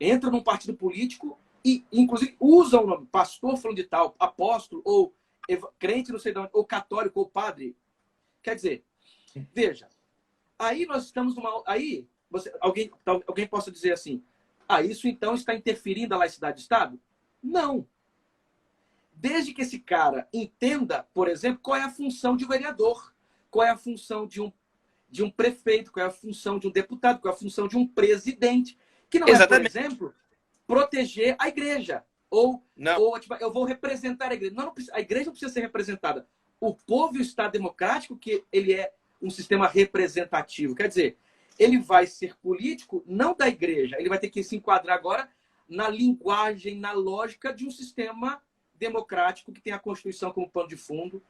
entram num partido político e, inclusive, usam o nome pastor falando de tal, apóstolo, ou crente, não sei de onde, ou católico, ou padre. Quer dizer, veja, aí nós estamos numa... Aí, alguém possa dizer assim, isso então está interferindo a laicidade do Estado? Não. Desde que esse cara entenda, por exemplo, qual é a função de um vereador, qual é a função de um prefeito, qual é a função de um deputado, qual é a função de um presidente, que não Exatamente. é, por exemplo, proteger a igreja. Ou tipo, eu vou representar a igreja. Não, a igreja não precisa ser representada. O povo e o Estado democrático, que ele é um sistema representativo. Quer dizer, ele vai ser político não da igreja, ele vai ter que se enquadrar agora na linguagem, na lógica de um sistema democrático que tem a Constituição como pano de fundo.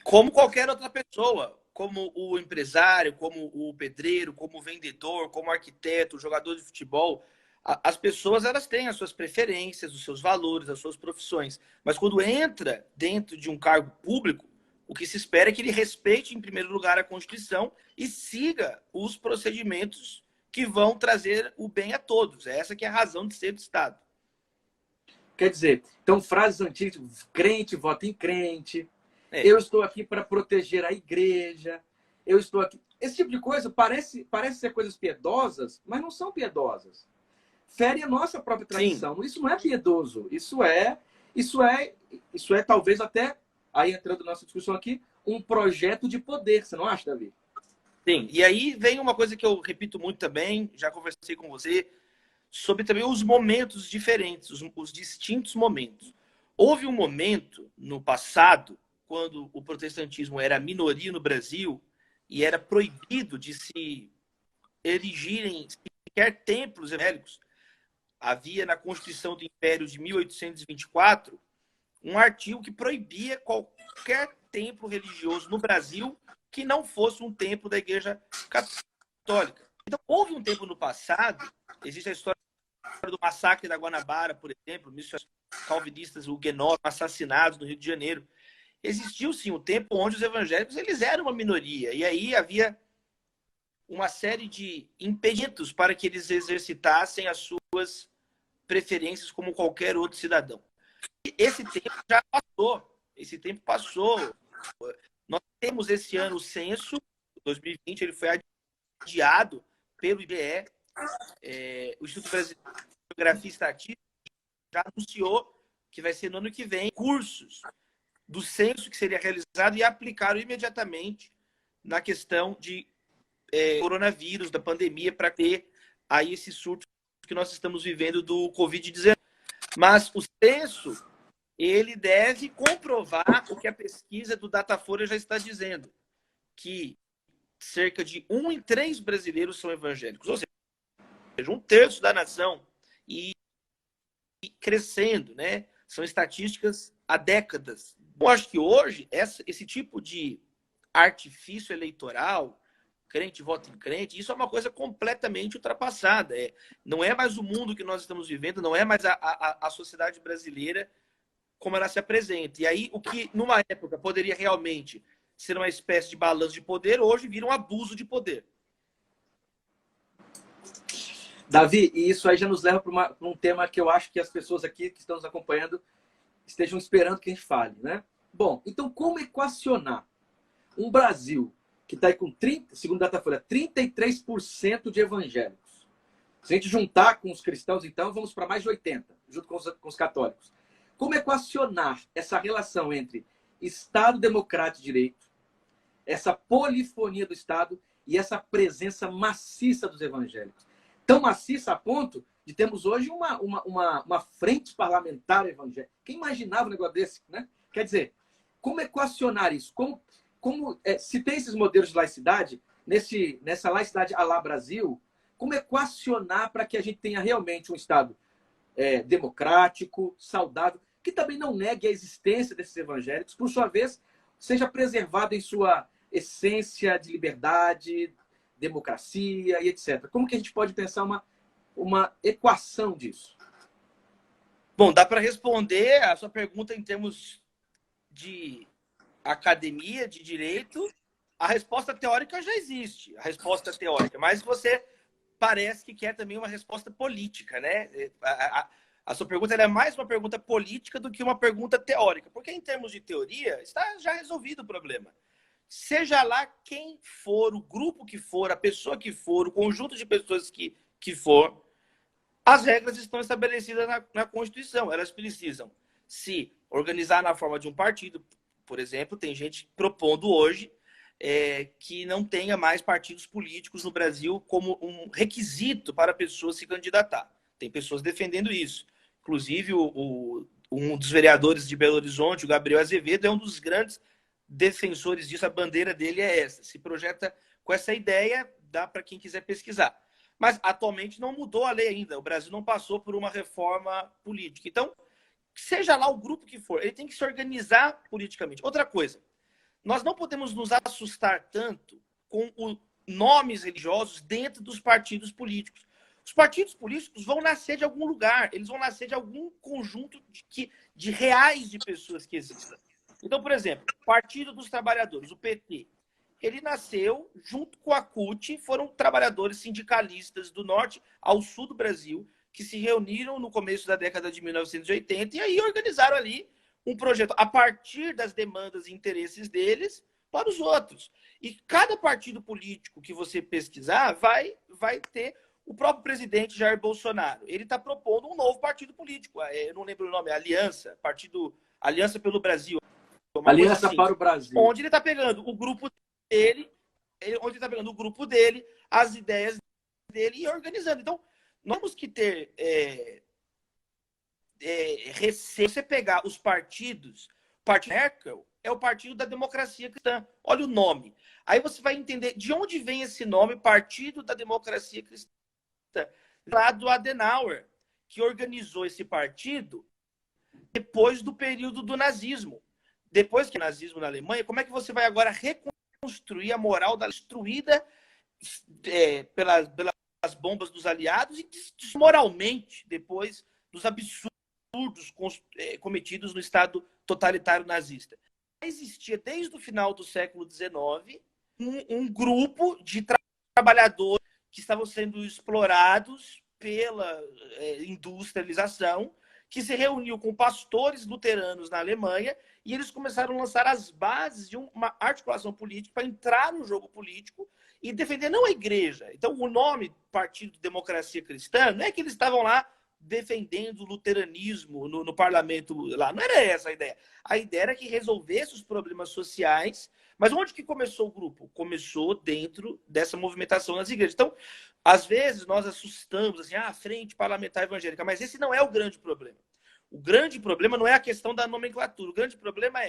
Como qualquer outra pessoa, como o empresário, como o pedreiro, como o vendedor, como o arquiteto, o jogador de futebol, as pessoas elas têm as suas preferências, os seus valores, as suas profissões. Mas quando entra dentro de um cargo público, o que se espera é que ele respeite, em primeiro lugar, a Constituição e siga os procedimentos que vão trazer o bem a todos. Essa que é a razão de ser do Estado. Quer dizer, então frases antigas, crente vota em crente, eu estou aqui para proteger a igreja, eu estou aqui... Esse tipo de coisa parece ser coisas piedosas, mas não são piedosas. Fere a nossa própria tradição. Sim. Isso não é piedoso. Isso é talvez até, aí entrando na nossa discussão aqui, um projeto de poder. Você não acha, Davi? Sim. E aí vem uma coisa que eu repito muito também, já conversei com você, sobre também os momentos diferentes, os distintos momentos. Houve um momento no passado, quando o protestantismo era minoria no Brasil e era proibido de se erigirem sequer templos evangélicos. Havia na Constituição do Império de 1824 um artigo que proibia qualquer templo religioso no Brasil que não fosse um templo da Igreja Católica. Então, houve um tempo no passado, existe a história do massacre da Guanabara, por exemplo, missionários calvinistas huguenotes assassinados no Rio de Janeiro. Existiu, sim, um tempo onde os evangélicos eles eram uma minoria, e aí havia uma série de impedimentos para que eles exercitassem as suas preferências como qualquer outro cidadão. E esse tempo já passou. Esse tempo passou. Nós temos esse ano o censo, 2020, ele foi adiado pelo IBGE. O Instituto Brasileiro de Geografia e Estatística já anunciou que vai ser no ano que vem cursos do censo que seria realizado e aplicado imediatamente na questão de coronavírus, da pandemia, para ter aí esse surto que nós estamos vivendo do Covid-19. Mas o censo, ele deve comprovar o que a pesquisa do Datafolha já está dizendo, que cerca de 1 em 3 brasileiros são evangélicos, ou seja, 1/3 da nação, e crescendo, né? São estatísticas há décadas. Eu acho que hoje esse tipo de artifício eleitoral, crente vota em crente, isso é uma coisa completamente ultrapassada. Não é mais o mundo que nós estamos vivendo, não é mais a sociedade brasileira como ela se apresenta. E aí, o que numa época poderia realmente ser uma espécie de balanço de poder, hoje vira um abuso de poder. Davi, e isso aí já nos leva para um tema que eu acho que as pessoas aqui que estão nos acompanhando estejam esperando que a gente fale, né? Bom, então como equacionar um Brasil que está aí com 30, segundo a Datafolha, 33% de evangélicos? Se a gente juntar com os cristãos, então, vamos para mais de 80%, junto com os católicos. Como equacionar essa relação entre Estado democrático de direito, essa polifonia do Estado e essa presença maciça dos evangélicos? Tão maciça a ponto de termos hoje uma frente parlamentar evangélica. Quem imaginava um negócio desse, né? Quer dizer, como equacionar isso? Se tem esses modelos de laicidade, nessa laicidade à la Brasil, como equacionar para que a gente tenha realmente um Estado democrático, saudável, que também não negue a existência desses evangélicos, por sua vez, seja preservado em sua essência de liberdade, democracia e etc. Como que a gente pode pensar uma equação disso? Bom, dá para responder a sua pergunta em termos de academia, de direito. A resposta teórica já existe, a resposta teórica, mas você parece que quer também uma resposta política, né? A sua pergunta é mais uma pergunta política do que uma pergunta teórica, porque em termos de teoria está já resolvido o problema. Seja lá quem for, o grupo que for, a pessoa que for, o conjunto de pessoas que for, as regras estão estabelecidas na Constituição. Elas precisam se organizar na forma de um partido. Por exemplo, tem gente propondo hoje que não tenha mais partidos políticos no Brasil como um requisito para a pessoa se candidatar. Tem pessoas defendendo isso. Inclusive, um dos vereadores de Belo Horizonte, o Gabriel Azevedo, é um dos grandes defensores disso. A bandeira dele é essa. Se projeta com essa ideia, dá para quem quiser pesquisar. Mas, atualmente, não mudou a lei ainda. O Brasil não passou por uma reforma política. Então, seja lá o grupo que for, ele tem que se organizar politicamente. Outra coisa, nós não podemos nos assustar tanto com os nomes religiosos dentro dos partidos políticos. Os partidos políticos vão nascer de algum lugar, eles vão nascer de algum conjunto de reais de pessoas que existem. Então, por exemplo, o Partido dos Trabalhadores, o PT, ele nasceu junto com a CUT, foram trabalhadores sindicalistas do norte ao sul do Brasil, que se reuniram no começo da década de 1980 e aí organizaram ali um projeto a partir das demandas e interesses deles para os outros. E cada partido político que você pesquisar vai ter o próprio presidente Jair Bolsonaro. Ele está propondo um novo partido político. Eu não lembro o nome, Aliança pelo Brasil. Aliança assim, para o Brasil. Onde ele está pegando o grupo dele, as ideias dele e organizando. Então, nós temos que ter receio. Se você pegar os partidos, o Partido Merkel é o Partido da Democracia Cristã. Olha o nome. Aí você vai entender de onde vem esse nome, Partido da Democracia Cristã. Lá do Adenauer, que organizou esse partido depois do período do nazismo. Depois que o nazismo na Alemanha, como é que você vai agora reconstruir a moral destruída pelas bombas dos aliados e moralmente depois dos absurdos cometidos no Estado totalitário nazista? Existia desde o final do século XIX um grupo de trabalhadores que estavam sendo explorados pela industrialização, que se reuniu com pastores luteranos na Alemanha e eles começaram a lançar as bases de uma articulação política para entrar no jogo político e defender não a igreja. Então, o nome Partido de Democracia Cristã não é que eles estavam lá defendendo o luteranismo no parlamento lá. Não era essa a ideia. A ideia era que resolvesse os problemas sociais. Mas onde que começou o grupo? Começou dentro dessa movimentação nas igrejas. Então, às vezes, nós assustamos, assim, a frente parlamentar evangélica, mas esse não é o grande problema. O grande problema não é a questão da nomenclatura. O grande problema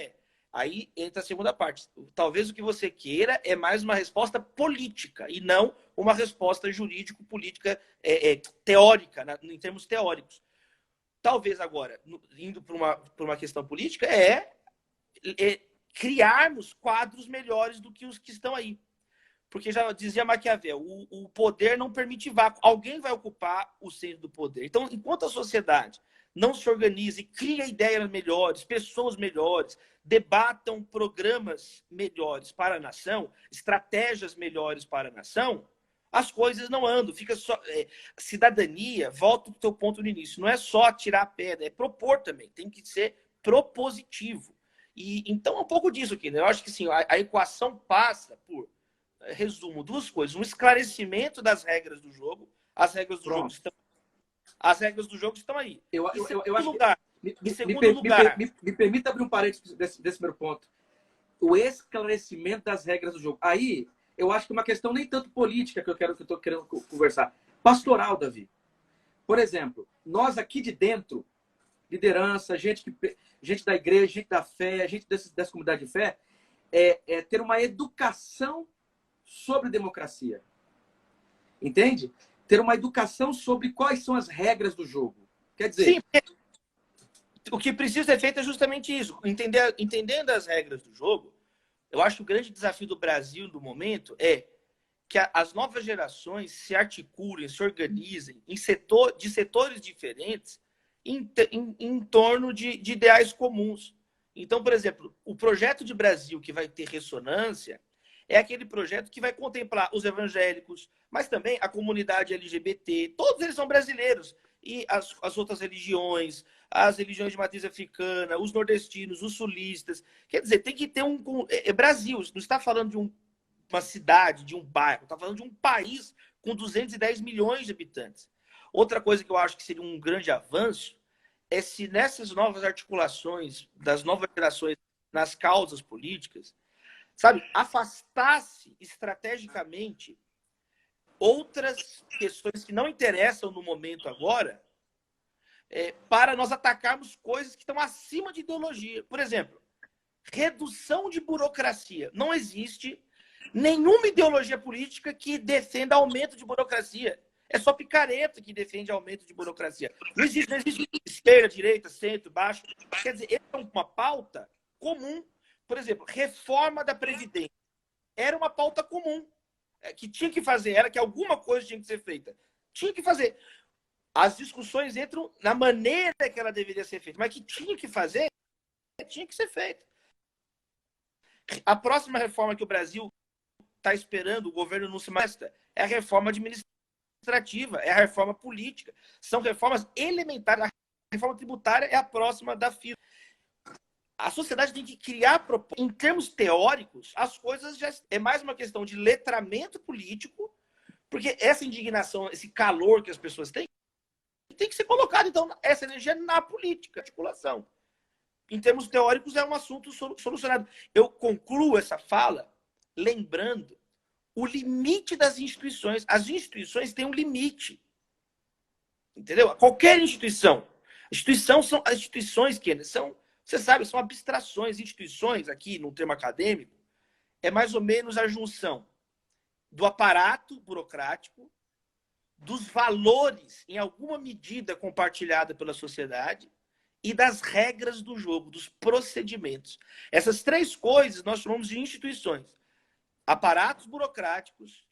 aí entra a segunda parte. Talvez o que você queira é mais uma resposta política e não uma resposta jurídico-política teórica, em termos teóricos. Talvez agora, indo para uma questão política, criarmos quadros melhores do que os que estão aí. Porque já dizia Maquiavel, o poder não permite vácuo. Alguém vai ocupar o centro do poder. Então, enquanto a sociedade não se organiza e cria ideias melhores, pessoas melhores, debatam programas melhores para a nação, estratégias melhores para a nação, as coisas não andam. Fica só cidadania, volta ao teu ponto no início, não é só tirar a pedra, é propor também, tem que ser propositivo. E então é um pouco disso aqui, né? Eu acho que sim, a equação passa por, resumo, duas coisas: um esclarecimento das regras do jogo. As regras do jogo estão aí. Eu Em segundo acho lugar, que me permita abrir um parênteses desse primeiro ponto. O esclarecimento das regras do jogo. Aí, eu acho que é uma questão nem tanto política que eu estou querendo conversar. Pastoral, Davi. Por exemplo, nós aqui de dentro, liderança, gente da igreja, gente da fé, gente dessa comunidade de fé, ter uma educação sobre democracia. Entende? Ter uma educação sobre quais são as regras do jogo. Quer dizer... Sim, o que precisa ser feito é justamente isso. Entendendo as regras do jogo, eu acho que o grande desafio do Brasil no momento é que as novas gerações se articulem, se organizem de setores diferentes em torno de ideais comuns. Então, por exemplo, o projeto de Brasil que vai ter ressonância é aquele projeto que vai contemplar os evangélicos, mas também a comunidade LGBT. Todos eles são brasileiros. E as outras religiões, as religiões de matriz africana, os nordestinos, os sulistas. Quer dizer, tem que ter Brasil, não está falando de uma cidade, de um bairro, está falando de um país com 210 milhões de habitantes. Outra coisa que eu acho que seria um grande avanço é se nessas novas articulações das novas gerações nas causas políticas, sabe, afastasse estrategicamente outras questões que não interessam no momento agora, para nós atacarmos coisas que estão acima de ideologia. Por exemplo, redução de burocracia. Não existe nenhuma ideologia política que defenda aumento de burocracia. É só picareta que defende aumento de burocracia. Não existe esquerda, direita, centro, baixo. Quer dizer, é uma pauta comum. Por exemplo, reforma da Previdência. Era uma pauta comum. Que tinha que fazer, era que alguma coisa tinha que ser feita. Tinha que fazer. As discussões entram na maneira que ela deveria ser feita, mas que tinha que fazer, tinha que ser feita. A próxima reforma que o Brasil está esperando, o governo não se mostra, é a reforma administrativa, é a reforma política. São reformas elementares. A reforma tributária é a próxima da fila. A sociedade tem que criar propostas. Em termos teóricos, as coisas já é mais uma questão de letramento político, porque essa indignação, esse calor que as pessoas têm, tem que ser colocado, então, essa energia na política, articulação. Em termos teóricos, é um assunto solucionado. Eu concluo essa fala lembrando o limite das instituições. As instituições têm um limite. Entendeu? Qualquer instituição. As instituições, Kenneth, você sabe, são abstrações. Instituições, aqui no termo acadêmico, é mais ou menos a junção do aparato burocrático, dos valores, em alguma medida compartilhada pela sociedade, e das regras do jogo, dos procedimentos. Essas três coisas nós chamamos de instituições. Aparatos burocráticos,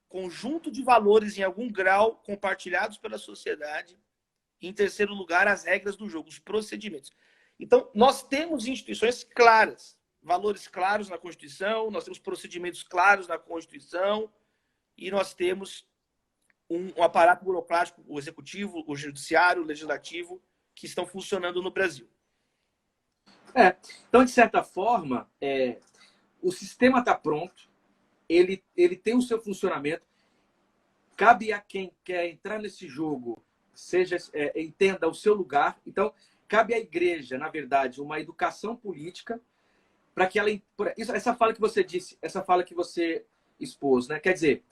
conjunto de valores em algum grau compartilhados pela sociedade, e, em terceiro lugar, as regras do jogo, os procedimentos. Então, nós temos instituições claras, valores claros na Constituição, nós temos procedimentos claros na Constituição, e nós temos um aparato burocrático, o executivo, o judiciário, o legislativo, que estão funcionando no Brasil. Então, de certa forma, o sistema está pronto, ele tem o seu funcionamento, cabe a quem quer entrar nesse jogo, entenda o seu lugar. Então, cabe à igreja, na verdade, uma educação política para que ela... Essa fala que você disse, essa fala que você expôs, né? Quer dizer,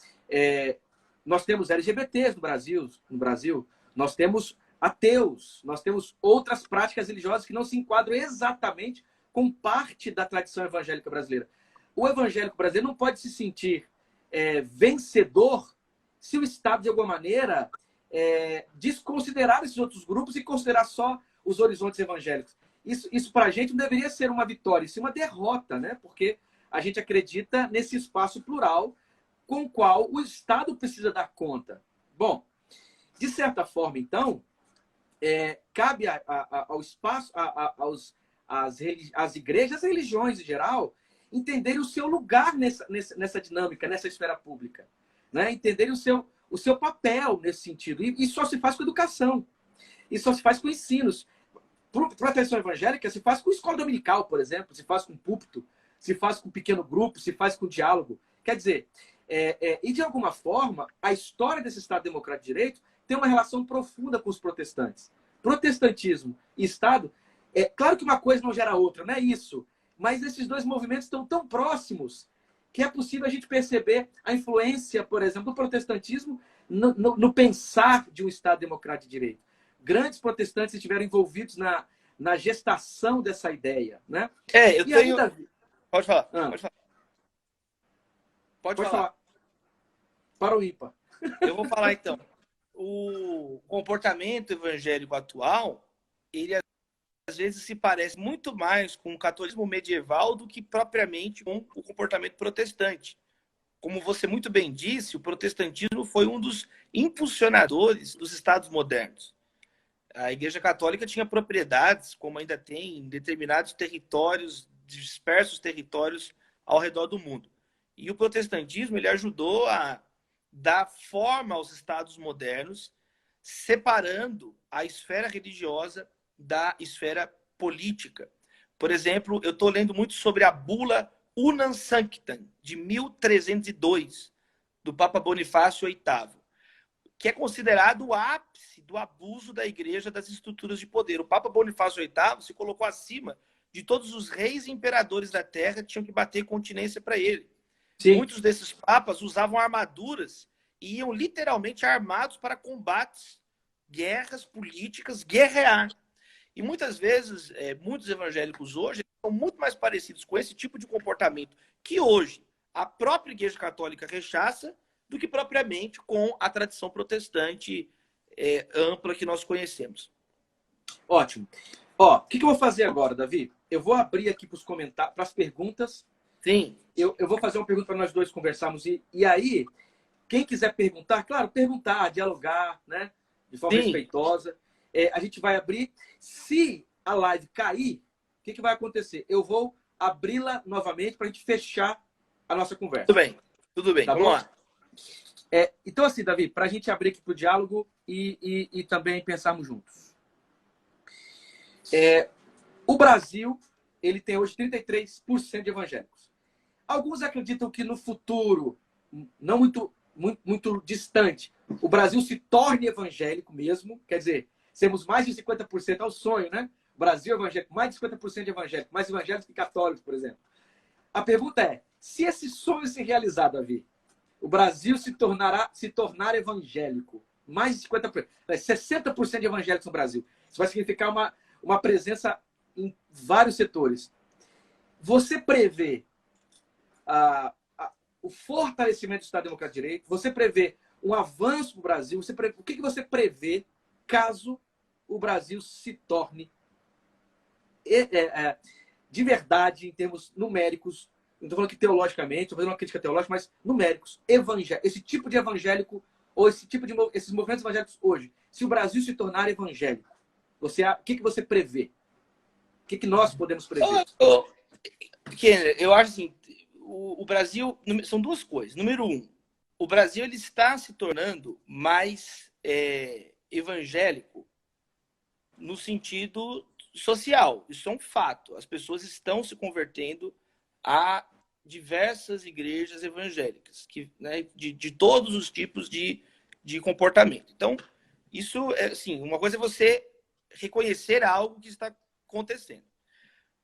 nós temos LGBTs no Brasil, nós temos ateus, nós temos outras práticas religiosas que não se enquadram exatamente com parte da tradição evangélica brasileira. O evangélico brasileiro não pode se sentir vencedor se o Estado, de alguma maneira, desconsiderar esses outros grupos e considerar só os horizontes evangélicos. Isso para a gente não deveria ser uma vitória, isso é uma derrota, né? Porque a gente acredita nesse espaço plural com o qual o Estado precisa dar conta. Bom, de certa forma, então, cabe ao espaço, às igrejas, às religiões em geral, entenderem o seu lugar nessa dinâmica, nessa esfera pública, né? Entenderem o seu papel nesse sentido. E só se faz com educação. E só se faz com ensinos. Para a tradição evangélica, se faz com escola dominical, por exemplo, se faz com púlpito, se faz com pequeno grupo, se faz com diálogo. Quer dizer, e de alguma forma, a história desse Estado Democrático de Direito tem uma relação profunda com os protestantes. Protestantismo e Estado, claro que uma coisa não gera outra, não é isso. Mas esses dois movimentos estão tão próximos que é possível a gente perceber a influência, por exemplo, do protestantismo no pensar de um Estado Democrático de Direito. Grandes protestantes estiveram envolvidos na gestação dessa ideia, né? Eu tenho... Davi... Pode falar. Pode falar. Para o ímpar. Eu vou falar, então. O comportamento evangélico atual, ele às vezes se parece muito mais com o catolicismo medieval do que propriamente com o comportamento protestante. Como você muito bem disse, o protestantismo foi um dos impulsionadores dos Estados modernos. A Igreja Católica tinha propriedades, como ainda tem, em determinados territórios, dispersos territórios ao redor do mundo. E o protestantismo ele ajudou a dar forma aos Estados modernos, separando a esfera religiosa da esfera política. Por exemplo, eu estou lendo muito sobre a bula Unam Sanctam, de 1302, do Papa Bonifácio VIII, que é considerado o ápice do abuso da igreja das estruturas de poder. O Papa Bonifácio VIII se colocou acima de todos os reis e imperadores da terra que tinham que bater continência para ele. Sim. Muitos desses papas usavam armaduras e iam literalmente armados para combates, guerras políticas, guerrear. E muitas vezes, muitos evangélicos hoje são muito mais parecidos com esse tipo de comportamento que hoje a própria Igreja Católica rechaça do que propriamente com a tradição protestante ampla que nós conhecemos. Ótimo. O que eu vou fazer agora, Davi? Eu vou abrir aqui para os comentários, para as perguntas. Sim. Eu vou fazer uma pergunta para nós dois conversarmos. E aí, quem quiser perguntar, claro, perguntar, dialogar, né? De forma respeitosa. A gente vai abrir. Se a live cair, o que vai acontecer? Eu vou abri-la novamente para a gente fechar a nossa conversa. Tudo bem. Tá Vamos lá. Então, assim, Davi, para a gente abrir aqui para o diálogo e também pensarmos juntos. O Brasil, ele tem hoje 33% de evangélicos. Alguns acreditam que no futuro, não muito distante, o Brasil se torne evangélico mesmo, quer dizer, sermos mais de 50% ao sonho, né? O Brasil evangélico, mais de 50% de evangélico, mais evangélicos que católicos, por exemplo. A pergunta é, se esse sonho se realizar, Davi, o Brasil se tornar evangélico, mais de 50%, 60% de evangélicos no Brasil. Isso vai significar uma presença em vários setores. Você prevê o fortalecimento do Estado Democrático de Direito? Você prevê um avanço para o Brasil? O que você prevê caso o Brasil se torne de verdade, em termos numéricos, não estou falando que teologicamente, estou fazendo uma crítica teológica, mas numéricos, esse tipo de evangélico, ou esses movimentos evangélicos hoje, se o Brasil se tornar evangélico, o que você prevê? O que nós podemos prever? Eu acho assim, o Brasil, são duas coisas. Número um, o Brasil ele está se tornando mais evangélico no sentido social. Isso é um fato. As pessoas estão se convertendo a diversas igrejas evangélicas, né, de todos os tipos de comportamento. Então, isso é assim, uma coisa é você reconhecer algo que está acontecendo.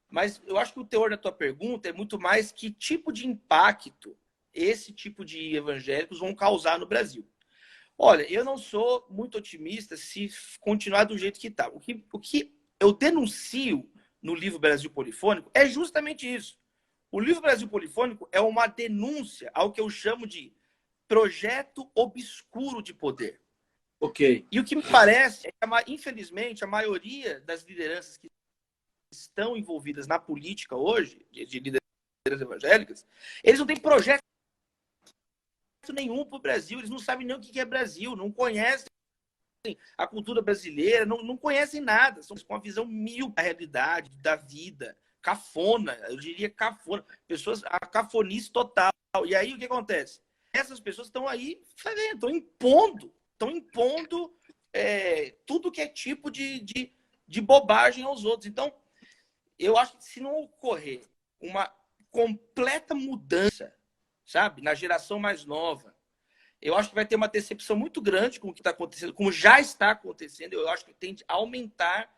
Mas eu acho que o teor da tua pergunta é muito mais que tipo de impacto esse tipo de evangélicos vão causar no Brasil. Olha, eu não sou muito otimista se continuar do jeito que está. O que eu denuncio no livro Brasil Polifônico é justamente isso. O livro Brasil Polifônico é uma denúncia ao que eu chamo de projeto obscuro de poder. Ok. E o que me parece é que, infelizmente, a maioria das lideranças que estão envolvidas na política hoje, de lideranças evangélicas, eles não têm projeto nenhum para o Brasil, eles não sabem nem o que é Brasil, não conhecem a cultura brasileira, não conhecem nada, são com uma visão míope da realidade, da vida, cafona, eu diria cafona, pessoas, a cafonice total. E aí o que acontece? Essas pessoas estão aí, estão impondo tudo que é tipo de bobagem aos outros. Então, eu acho que se não ocorrer uma completa mudança, sabe, na geração mais nova, eu acho que vai ter uma decepção muito grande com o que está acontecendo, como já está acontecendo. Eu acho que tende a aumentar.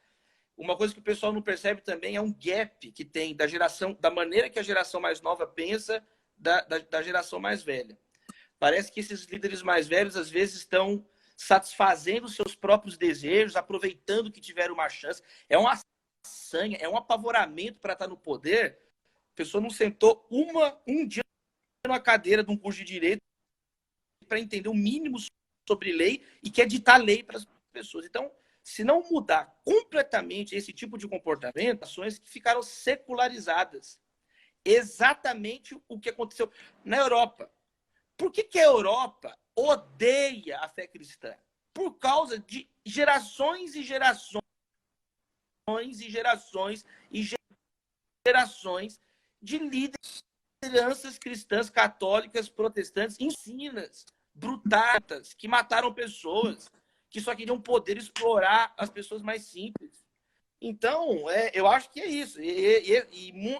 Uma coisa que o pessoal não percebe também é um gap que tem da geração, da maneira que a geração mais nova pensa da geração mais velha. Parece que esses líderes mais velhos, às vezes, estão satisfazendo seus próprios desejos, aproveitando que tiveram uma chance. É uma sanha, é um apavoramento para estar no poder. A pessoa não sentou um dia numa cadeira de um curso de direito para entender o mínimo sobre lei e quer ditar lei para as pessoas. Então, se não mudar completamente esse tipo de comportamento, ações que ficaram secularizadas. Exatamente o que aconteceu na Europa. Por que a Europa odeia a fé cristã? Por causa de gerações e gerações e gerações e gerações de lideranças cristãs, católicas, protestantes, ensinas, brutais, que mataram pessoas, que só queriam poder explorar as pessoas mais simples. Então, eu acho que é isso. E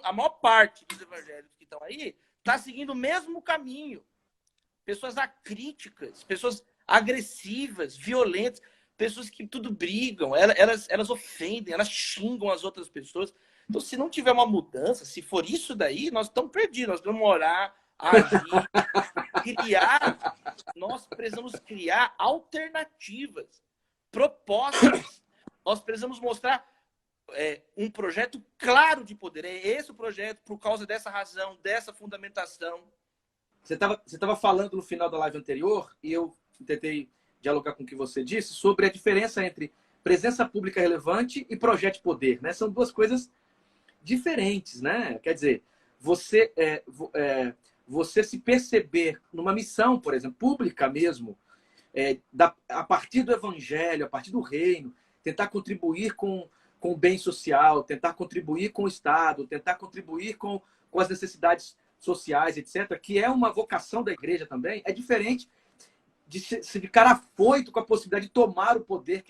a maior parte dos evangélicos que estão aí está seguindo o mesmo caminho. Pessoas acríticas, pessoas agressivas, violentas, pessoas que tudo brigam, elas ofendem, elas xingam as outras pessoas. Então, se não tiver uma mudança, se for isso daí, nós estamos perdidos. Nós vamos orar, agir, nós precisamos criar alternativas, propostas. Nós precisamos mostrar um projeto claro de poder. É esse o projeto, por causa dessa razão, dessa fundamentação. Você estava falando no final da live anterior, e eu tentei dialogar com o que você disse, sobre a diferença entre presença pública relevante e projeto de poder, né? São duas coisas diferentes, né? Quer dizer, você se perceber numa missão, por exemplo, pública mesmo, a partir do evangelho, a partir do reino, tentar contribuir com o bem social, tentar contribuir com o Estado, tentar contribuir com as necessidades sociais, etc., que é uma vocação da igreja também, é diferente de se ficar afoito com a possibilidade de tomar o poder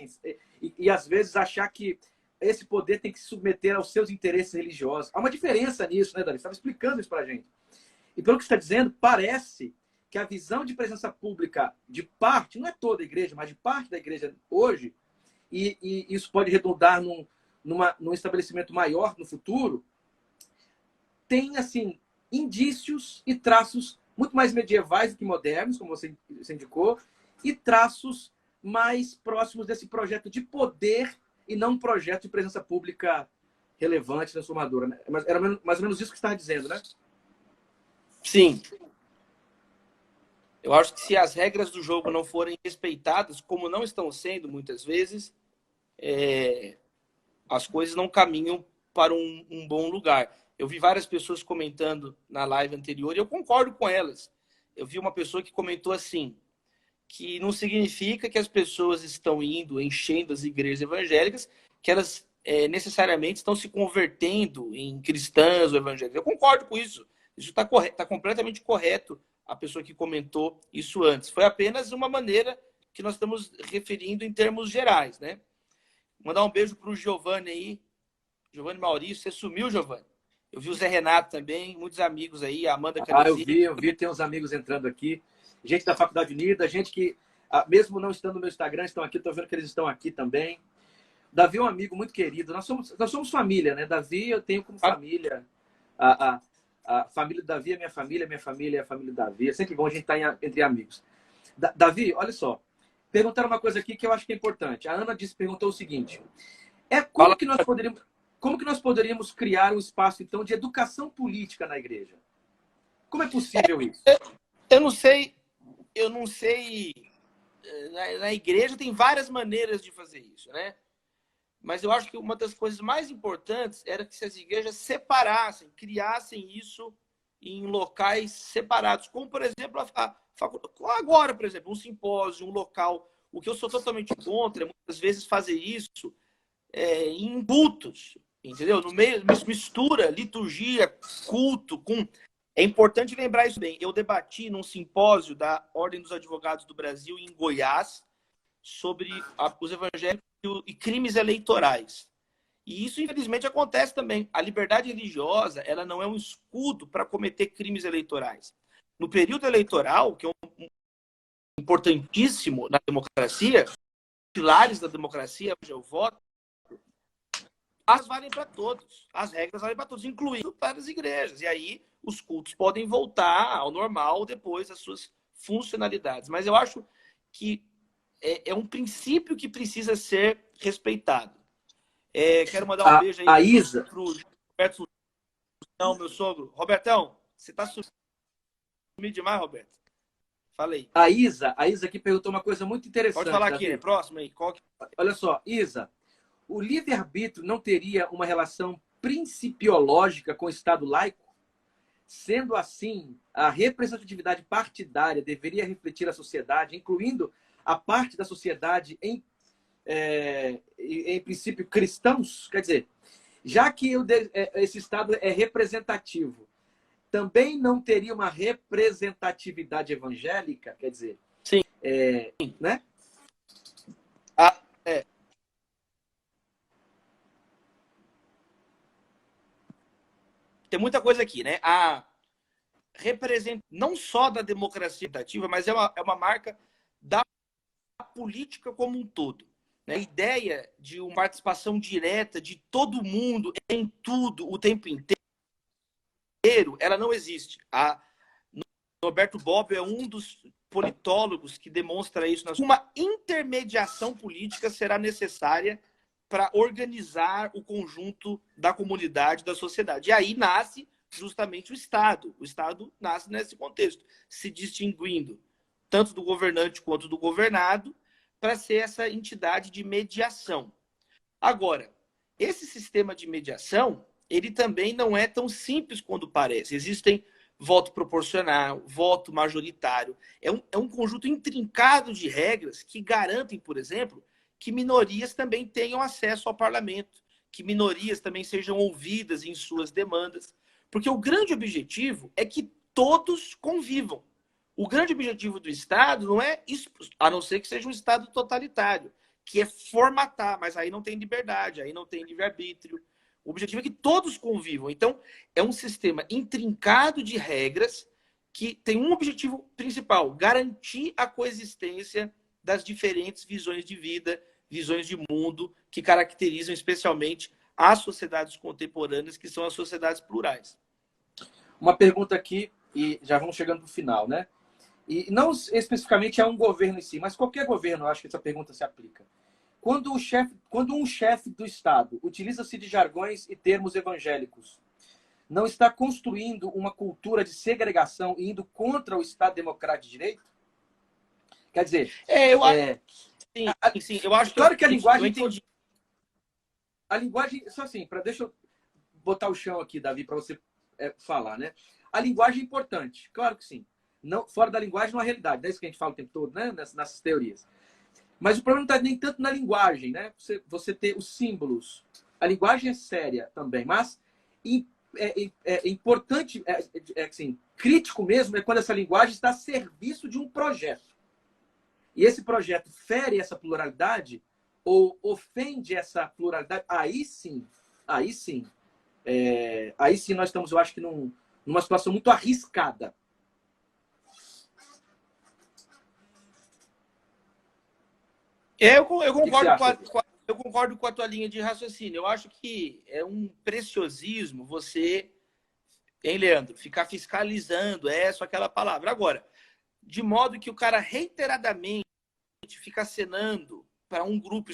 e às vezes achar que esse poder tem que se submeter aos seus interesses religiosos. Há uma diferença nisso, né, Dani? Você estava explicando isso para a gente. E pelo que você está dizendo, parece que a visão de presença pública de parte, não é toda a igreja, mas de parte da igreja hoje, e isso pode redundar num estabelecimento maior no futuro, tem, assim, indícios e traços muito mais medievais do que modernos, como você indicou, e traços mais próximos desse projeto de poder e não um projeto de presença pública relevante, transformadora. Né? Mas era mais ou menos isso que você estava dizendo, né? Sim. Eu acho que se as regras do jogo não forem respeitadas, como não estão sendo muitas vezes, as coisas não caminham para um bom lugar. Eu vi várias pessoas comentando na live anterior e eu concordo com elas. Eu vi uma pessoa que comentou assim, que não significa que as pessoas estão indo, enchendo as igrejas evangélicas, que elas necessariamente estão se convertendo em cristãs ou evangélicas. Eu concordo com isso. Isso está tá completamente correto, a pessoa que comentou isso antes. Foi apenas uma maneira que nós estamos referindo em termos gerais, né? Mandar um beijo para o Giovanni aí. Giovanni Maurício, você sumiu, Giovanni? Eu vi o Zé Renato também, muitos amigos aí, a Amanda Canesi. Eu vi, tem uns amigos entrando aqui. Gente da Faculdade Unida, gente que, mesmo não estando no meu Instagram, estão aqui, estou vendo que eles estão aqui também. Davi é um amigo muito querido, nós somos família, né? Davi eu tenho como família. A família do Davi é minha família é a família do Davi. É sempre bom a gente estar entre amigos. Davi, olha só. Perguntaram uma coisa aqui que eu acho que é importante. A Ana perguntou o seguinte. Como que nós poderíamos criar um espaço, então, de educação política na igreja? Como é possível isso? Eu não sei. Na igreja tem várias maneiras de fazer isso, né? Mas eu acho que uma das coisas mais importantes era que as igrejas separassem, criassem isso em locais separados, como, por exemplo, agora, por exemplo, um simpósio, um local. O que eu sou totalmente contra é, muitas vezes, fazer isso em cultos, entendeu? No meio, mistura liturgia, culto, com... É importante lembrar isso bem. Eu debati num simpósio da Ordem dos Advogados do Brasil, em Goiás, sobre os evangélicos e crimes eleitorais. E isso, infelizmente, acontece também. A liberdade religiosa, ela não é um escudo para cometer crimes eleitorais. No período eleitoral, que é importantíssimo na democracia, pilares da democracia, onde eu voto, as valem para todos. As regras valem para todos, incluindo para as igrejas. E aí os cultos podem voltar ao normal depois das suas funcionalidades. Mas eu acho que é um princípio que precisa ser respeitado. Quero mandar um beijo aí para o Roberto. Não, meu sogro. Robertão, você está sumido demais, Roberto. Falei. A Isa aqui perguntou uma coisa muito interessante. Pode falar aqui, próximo aí. Olha só, Isa, o livre-arbítrio não teria uma relação principiológica com o Estado laico? Sendo assim, a representatividade partidária deveria refletir a sociedade, incluindo a parte da sociedade em princípio, cristãos? Quer dizer, já que esse Estado é representativo, também não teria uma representatividade evangélica? Quer dizer, sim. Né? Tem muita coisa aqui, né? Não só da democracia representativa, mas é uma marca da política como um todo. Né? A ideia de uma participação direta de todo mundo em tudo o tempo inteiro, ela não existe. Roberto Bobbio é um dos politólogos que demonstra isso. Uma intermediação política será necessária para organizar o conjunto da comunidade, da sociedade. E aí nasce justamente o Estado. O Estado nasce nesse contexto, se distinguindo tanto do governante quanto do governado, para ser essa entidade de mediação. Agora, esse sistema de mediação, ele também não é tão simples quanto parece. Existem voto proporcional, voto majoritário. É um conjunto intrincado de regras que garantem, por exemplo, que minorias também tenham acesso ao parlamento, que minorias também sejam ouvidas em suas demandas. Porque o grande objetivo é que todos convivam. O grande objetivo do Estado não é, a não ser que seja um Estado totalitário, que é formatar, mas aí não tem liberdade, aí não tem livre-arbítrio. O objetivo é que todos convivam. Então, é um sistema intrincado de regras que tem um objetivo principal: garantir a coexistência das diferentes visões de vida, visões de mundo, que caracterizam especialmente as sociedades contemporâneas, que são as sociedades plurais. Uma pergunta aqui, e já vamos chegando para o final, né? E não especificamente a um governo em si, mas qualquer governo, eu acho que essa pergunta se aplica. quando um chefe do Estado utiliza-se de jargões e termos evangélicos, não está construindo uma cultura de segregação e indo contra o Estado Democrático de Direito? Quer dizer, Eu acho, sim, eu acho que claro que a eu linguagem... entendi. A linguagem... Só assim, deixa eu botar o chão aqui, Davi, para você falar, né? A linguagem é importante, claro que sim. Não, fora da linguagem não há realidade, não é isso que a gente fala o tempo todo, né? Nessas teorias. Mas o problema não está nem tanto na linguagem, né? Você ter os símbolos. A linguagem é séria também, mas é importante, assim, crítico mesmo é quando essa linguagem está a serviço de um projeto. E esse projeto fere essa pluralidade ou ofende essa pluralidade, aí sim, aí sim nós estamos, eu acho que numa situação muito arriscada. Eu O que você concordo acha? eu concordo com a tua linha de raciocínio. Eu acho que é um preciosismo você, hein, Leandro, ficar fiscalizando só aquela palavra. Agora, de modo que o cara reiteradamente fica acenando para um grupo.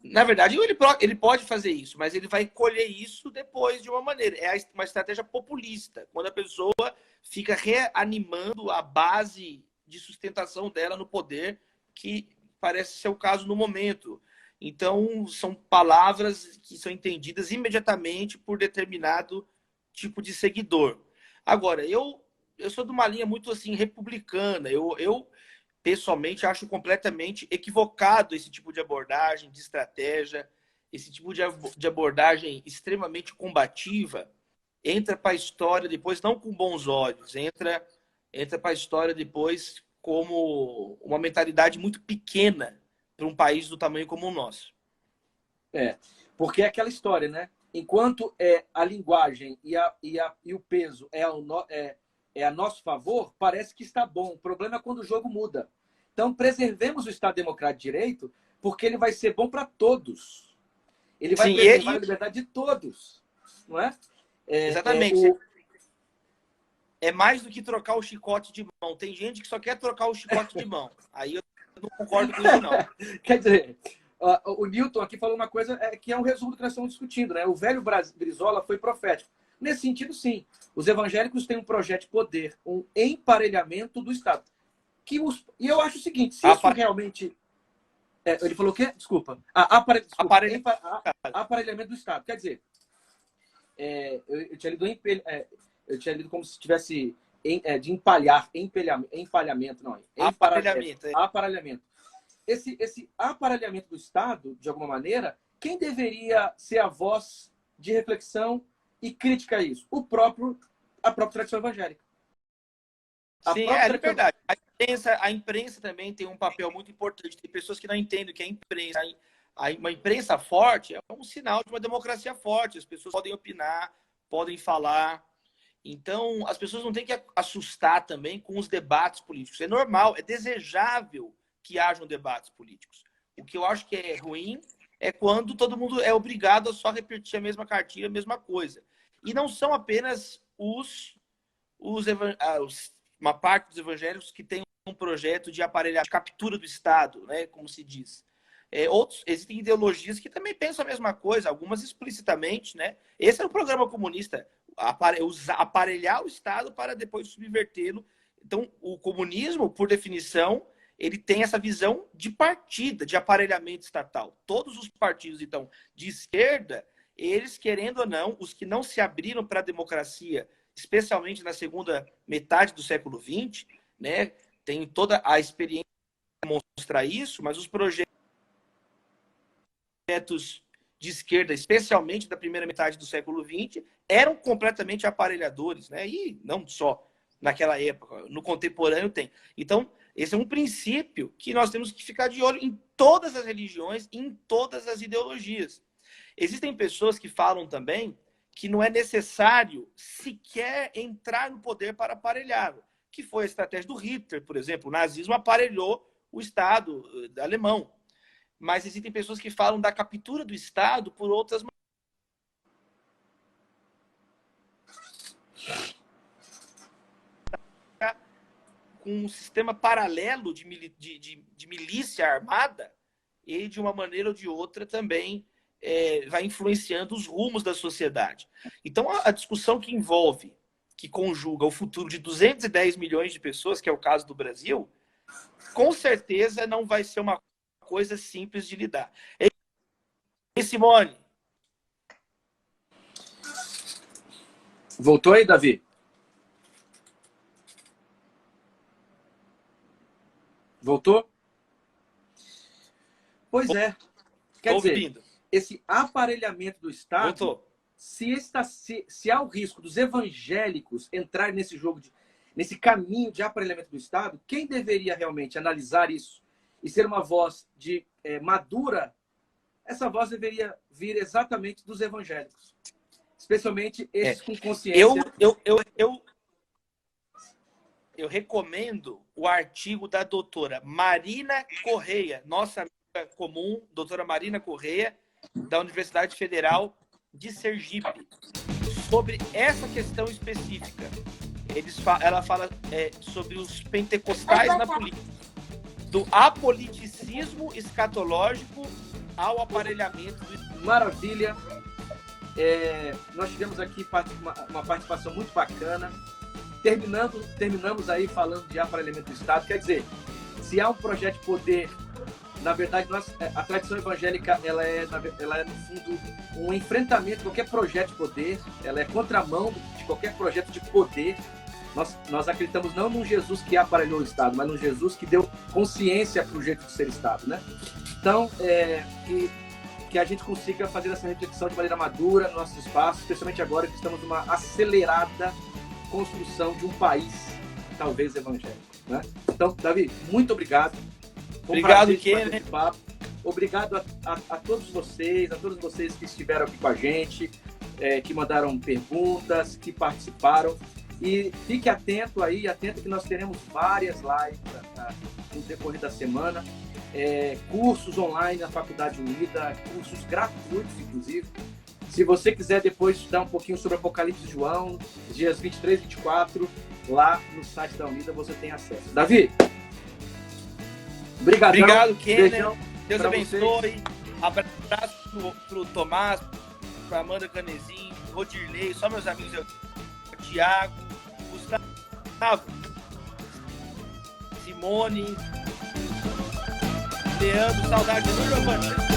Na verdade, ele pode fazer isso, mas ele vai colher isso depois de uma maneira. É uma estratégia populista, quando a pessoa fica reanimando a base de sustentação dela no poder, que parece ser o caso no momento. Então, são palavras que são entendidas imediatamente por determinado tipo de seguidor. Agora, eu sou de uma linha muito assim republicana. Eu pessoalmente acho completamente equivocado esse tipo de abordagem, de estratégia, esse tipo de abordagem extremamente combativa. Entra para a história depois não com bons olhos, entra para a história depois como uma mentalidade muito pequena para um país do tamanho como o nosso. Porque é aquela história, né? Enquanto a linguagem e o peso é a nosso favor, parece que está bom. O problema é quando o jogo muda. Então, preservemos o Estado Democrático de Direito, porque ele vai ser bom para todos. Ele vai Sim, preservar a liberdade de todos. Não é? Exatamente. É mais do que trocar o chicote de mão. Tem gente que só quer trocar o chicote de mão. Aí eu não concordo com isso, não. Quer dizer, o Newton aqui falou uma coisa que é um resumo do que nós estamos discutindo, né? O velho Brizola foi profético. Nesse sentido, sim. Os evangélicos têm um projeto de poder, um emparelhamento do Estado. E eu acho o seguinte, se isso realmente... ele falou o quê? Desculpa. Aparelhamento do Estado. Quer dizer, eu tinha lido eu tinha lido como se tivesse de empalhamento, não. Aparelhamento. Esse aparelhamento do Estado, de alguma maneira, quem deveria ser a voz de reflexão e crítica a isso? A própria tradição evangélica. Sim, é liberdade. A imprensa também tem um papel muito importante. Tem pessoas que não entendem o que é imprensa. Uma imprensa forte é um sinal de uma democracia forte. As pessoas podem opinar, podem falar. Então, as pessoas não têm que assustar também com os debates políticos. É normal, é desejável que hajam debates políticos. O que eu acho que é ruim é quando todo mundo é obrigado a só repetir a mesma cartilha, a mesma coisa. E não são apenas uma parte dos evangélicos que tem um projeto de aparelhar, de captura do Estado, né, como se diz. Existem ideologias que também pensam a mesma coisa, algumas explicitamente, né? Esse é o programa comunista, aparelhar o Estado para depois subvertê-lo. Então, o comunismo, por definição, ele tem essa visão de partida, de aparelhamento estatal. Todos os partidos, então, de esquerda, eles, querendo ou não, os que não se abriram para a democracia, especialmente na segunda metade do século XX, né, tem toda a experiência para mostrar isso, mas os projetos de esquerda, especialmente da primeira metade do século XX, eram completamente aparelhadores, né? E não só naquela época, no contemporâneo tem. Então, esse é um princípio que nós temos que ficar de olho em todas as religiões, em todas as ideologias. Existem pessoas que falam também que não é necessário sequer entrar no poder para aparelhá-lo, que foi a estratégia do Hitler, por exemplo. O nazismo aparelhou o Estado alemão. Mas existem pessoas que falam da captura do Estado por outras maneiras. Com um sistema paralelo de milícia armada e, de uma maneira ou de outra, também vai influenciando os rumos da sociedade. Então, a discussão que envolve, que conjuga o futuro de 210 milhões de pessoas, que é o caso do Brasil, com certeza não vai ser uma coisa simples de lidar. E Simone? Voltou aí, Davi? Voltou? Pois é. Quer dizer, esse aparelhamento do Estado, se há o risco dos evangélicos entrarem nesse jogo, nesse caminho de aparelhamento do Estado, quem deveria realmente analisar isso e ser uma voz madura, essa voz deveria vir exatamente dos evangélicos. Especialmente esses com consciência. Eu recomendo o artigo da doutora Marina Correia, nossa amiga comum, doutora Marina Correia, da Universidade Federal de Sergipe, sobre essa questão específica. Ela fala sobre os pentecostais na política, do apoliticismo escatológico ao aparelhamento. Maravilha! Nós tivemos aqui uma participação muito bacana. Terminamos aí falando de aparelhamento do Estado. Quer dizer, se há um projeto de poder, na verdade, a tradição evangélica ela é, no fundo, um enfrentamento de qualquer projeto de poder. Ela é contramão de qualquer projeto de poder. Nós acreditamos não num Jesus que aparelhou o Estado, mas num Jesus que deu consciência para o jeito de ser Estado, né? Então, que a gente consiga fazer essa reflexão de maneira madura no nosso espaço, especialmente agora que estamos numa acelerada construção de um país, talvez evangélico, né? Então, Davi, muito obrigado. Obrigado, Ken. Obrigado a todos vocês que estiveram aqui com a gente, que mandaram perguntas, que participaram. E fique atento que nós teremos várias lives no decorrer da semana. Cursos online na Faculdade Unida, cursos gratuitos, inclusive. Se você quiser depois estudar um pouquinho sobre Apocalipse de João, dias 23 e 24, lá no site da Unida você tem acesso. Davi, obrigado, Kenner. Beijão. Deus abençoe. Abraço pro Tomás, pra Amanda Canezinho, Rodirley, só meus amigos, Tiago, Gustavo, Simone, Leandro, saudade do Giovanni.